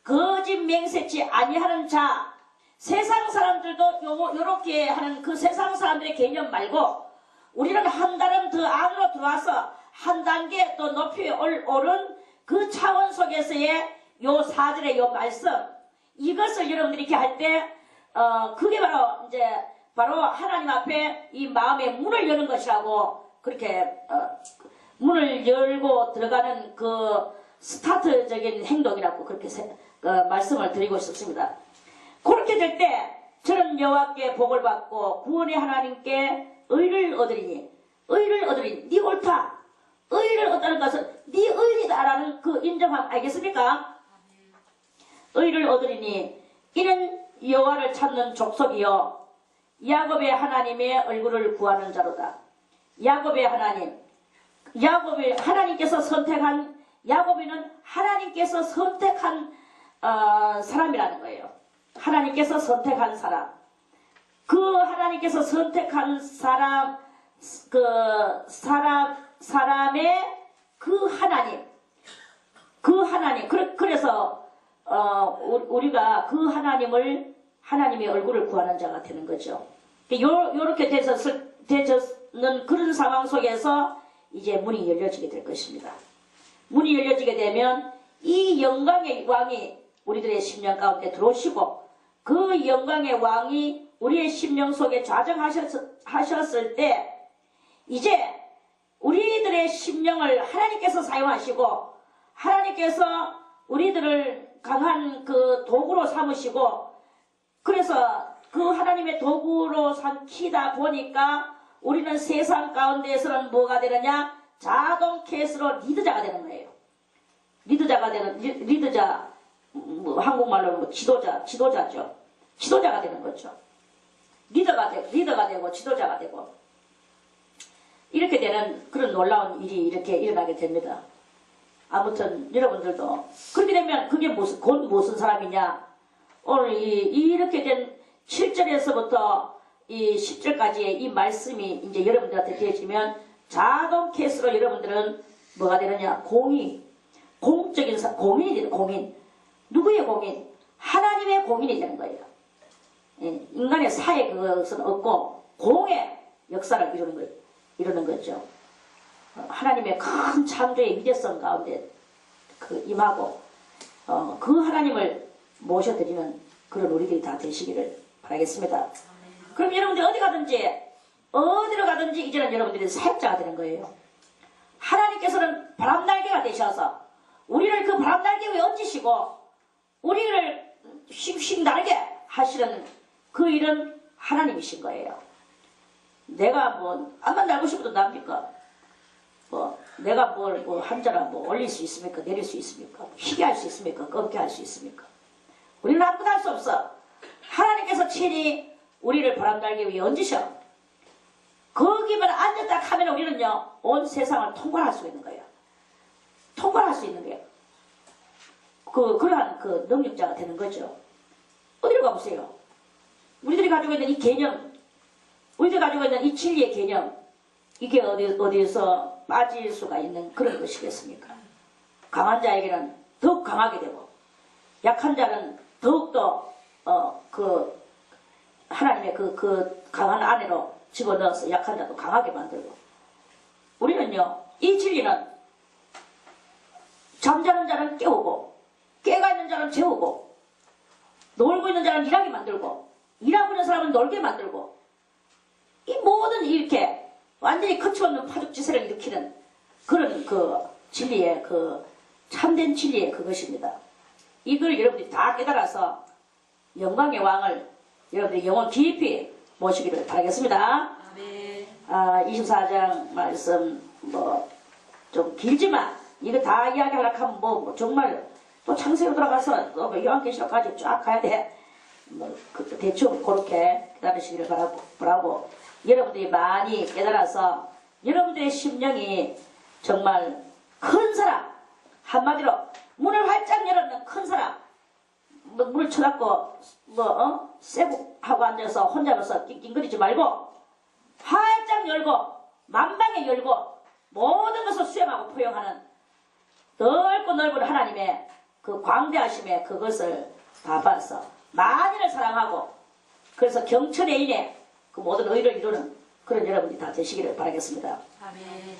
거짓 맹세치 아니하는 자. 세상 사람들도 요렇게 하는 그 세상 사람들의 개념 말고 우리는 한 달은 더 안으로 들어와서 한 단계 또 높이 오른 그 차원 속에서의 요 4절의 요 말씀, 이것을 여러분들이 이렇게 할 때 그게 바로 이제 바로 하나님 앞에 이 마음의 문을 여는 것이라고 그렇게 문을 열고 들어가는 그 스타트적인 행동이라고 그렇게 말씀을 드리고 싶습니다. 그렇게 될 때 저는 여호와께 복을 받고 구원의 하나님께 의를 얻으리니, 네 옳다, 의를 얻다는 것은 네 의리다라는 그 인정함 알겠습니까? 의를 얻으리니 이는 여호와를 찾는 족속이요 야곱의 하나님의 얼굴을 구하는 자로다. 야곱의 하나님, 하나님께서 선택한, 야곱이는 하나님께서 선택한 사람이라는 거예요. 하나님께서 선택한 사람. 그 하나님께서 선택한 사람의 그 하나님. 그래서 우리가 그 하나님의 얼굴을 구하는 자가 되는 거죠. 요렇게 되는 그런 상황 속에서 이제 문이 열려지게 될 것입니다. 문이 열려지게 되면 이 영광의 왕이 우리들의 심령 가운데 들어오시고 그 영광의 왕이 우리의 심령 속에 좌정하셨을 때 이제 우리들의 심령을 하나님께서 사용하시고 하나님께서 우리들을 강한 그 도구로 삼으시고 그래서 그 하나님의 도구로 삼키다 보니까 우리는 세상 가운데에서는 뭐가 되느냐? 자동 케이스로 리더자가 되는 거예요. 리더자, 한국말로 지도자죠. 지도자가 되는 거죠. 리더가 되고 지도자가 되고 이렇게 되는 그런 놀라운 일이 이렇게 일어나게 됩니다. 아무튼 여러분들도 그렇게 되면 그게 무슨 사람이냐? 오늘 이렇게 된 7절에서부터 이 10절까지의 이 말씀이 이제 여러분들한테 되어지면 자동 케이스로 여러분들은 뭐가 되느냐? 공적인 공인이 되는 공인. 누구의 공인? 하나님의 공인이 되는 거예요. 예, 인간의 사회 그것은 없고 공의 역사를 이루는 거죠. 하나님의 큰 창조의 위대성 가운데 임하고 그 하나님을 모셔드리는 그런 우리들이 다 되시기를 바라겠습니다. 그럼 여러분들 어디로 가든지 이제는 여러분들이 사역자가 되는 거예요. 하나님께서는 바람날개가 되셔서 우리를 그 바람날개 위에 얹으시고 우리를 휙휙 날게 하시는 그 일은 하나님이신 거예요. 내가 뭐 암만 날고 싶어도 납니까? 내가 뭘 한자라 올릴 수 있습니까? 내릴 수 있습니까? 희게 할 수 있습니까? 꺾게 할 수 있습니까? 우리는 아무것도 할 수 없어. 하나님께서 친히 우리를 바람날개 위에 얹으셔. 거기만 앉았다 하면 우리는요, 온 세상을 통과할 수 있는 거예요. 통과할 수 있는 거예요. 그러한 그 능력자가 되는 거죠. 어디로 가보세요? 우리들이 가지고 있는 이 개념, 우리들이 가지고 있는 이 진리의 개념, 이게 어디에서 빠질 수가 있는 그런 것이겠습니까? 강한 자에게는 더욱 강하게 되고, 약한 자는 더욱더, 하나님의 그 강한 안으로 집어넣어서 약한 자도 강하게 만들고, 우리는요, 이 진리는 잠자는 자는 깨우고, 깨가 있는 자는 재우고, 놀고 있는 자는 일하게 만들고, 일하고 있는 사람은 놀게 만들고, 이 모든 이렇게 완전히 거침없는 파죽지세를 일으키는 그런 진리의 참된 진리의 그것입니다. 이걸 여러분들이 다 깨달아서 영광의 왕을 여러분들이 영혼 깊이 모시기를 바라겠습니다. 네. 24장 말씀 좀 길지만 이거 다 이야기하려고 하면 정말 또 창세기로 돌아가서 또 요한계시록까지 쫙 가야 돼. 대충 그렇게 깨달으시기를 바라고 여러분들이 많이 깨달아서 여러분들의 심령이 정말 큰 사람, 한마디로 문을 활짝 열어놓는 큰 사람, 문을 쳐닫고 쇠국하고 앉아서 혼자서 낑낑거리지 말고 활짝 열고 만방에 열고 모든 것을 수용하고 포용하는 넓고 넓은 하나님의 그 광대하심의 그것을 다 봐서 만인을 사랑하고 그래서 경천에 인해 그 모든 의를 이루는 그런 여러분이 다 되시기를 바라겠습니다. 아멘.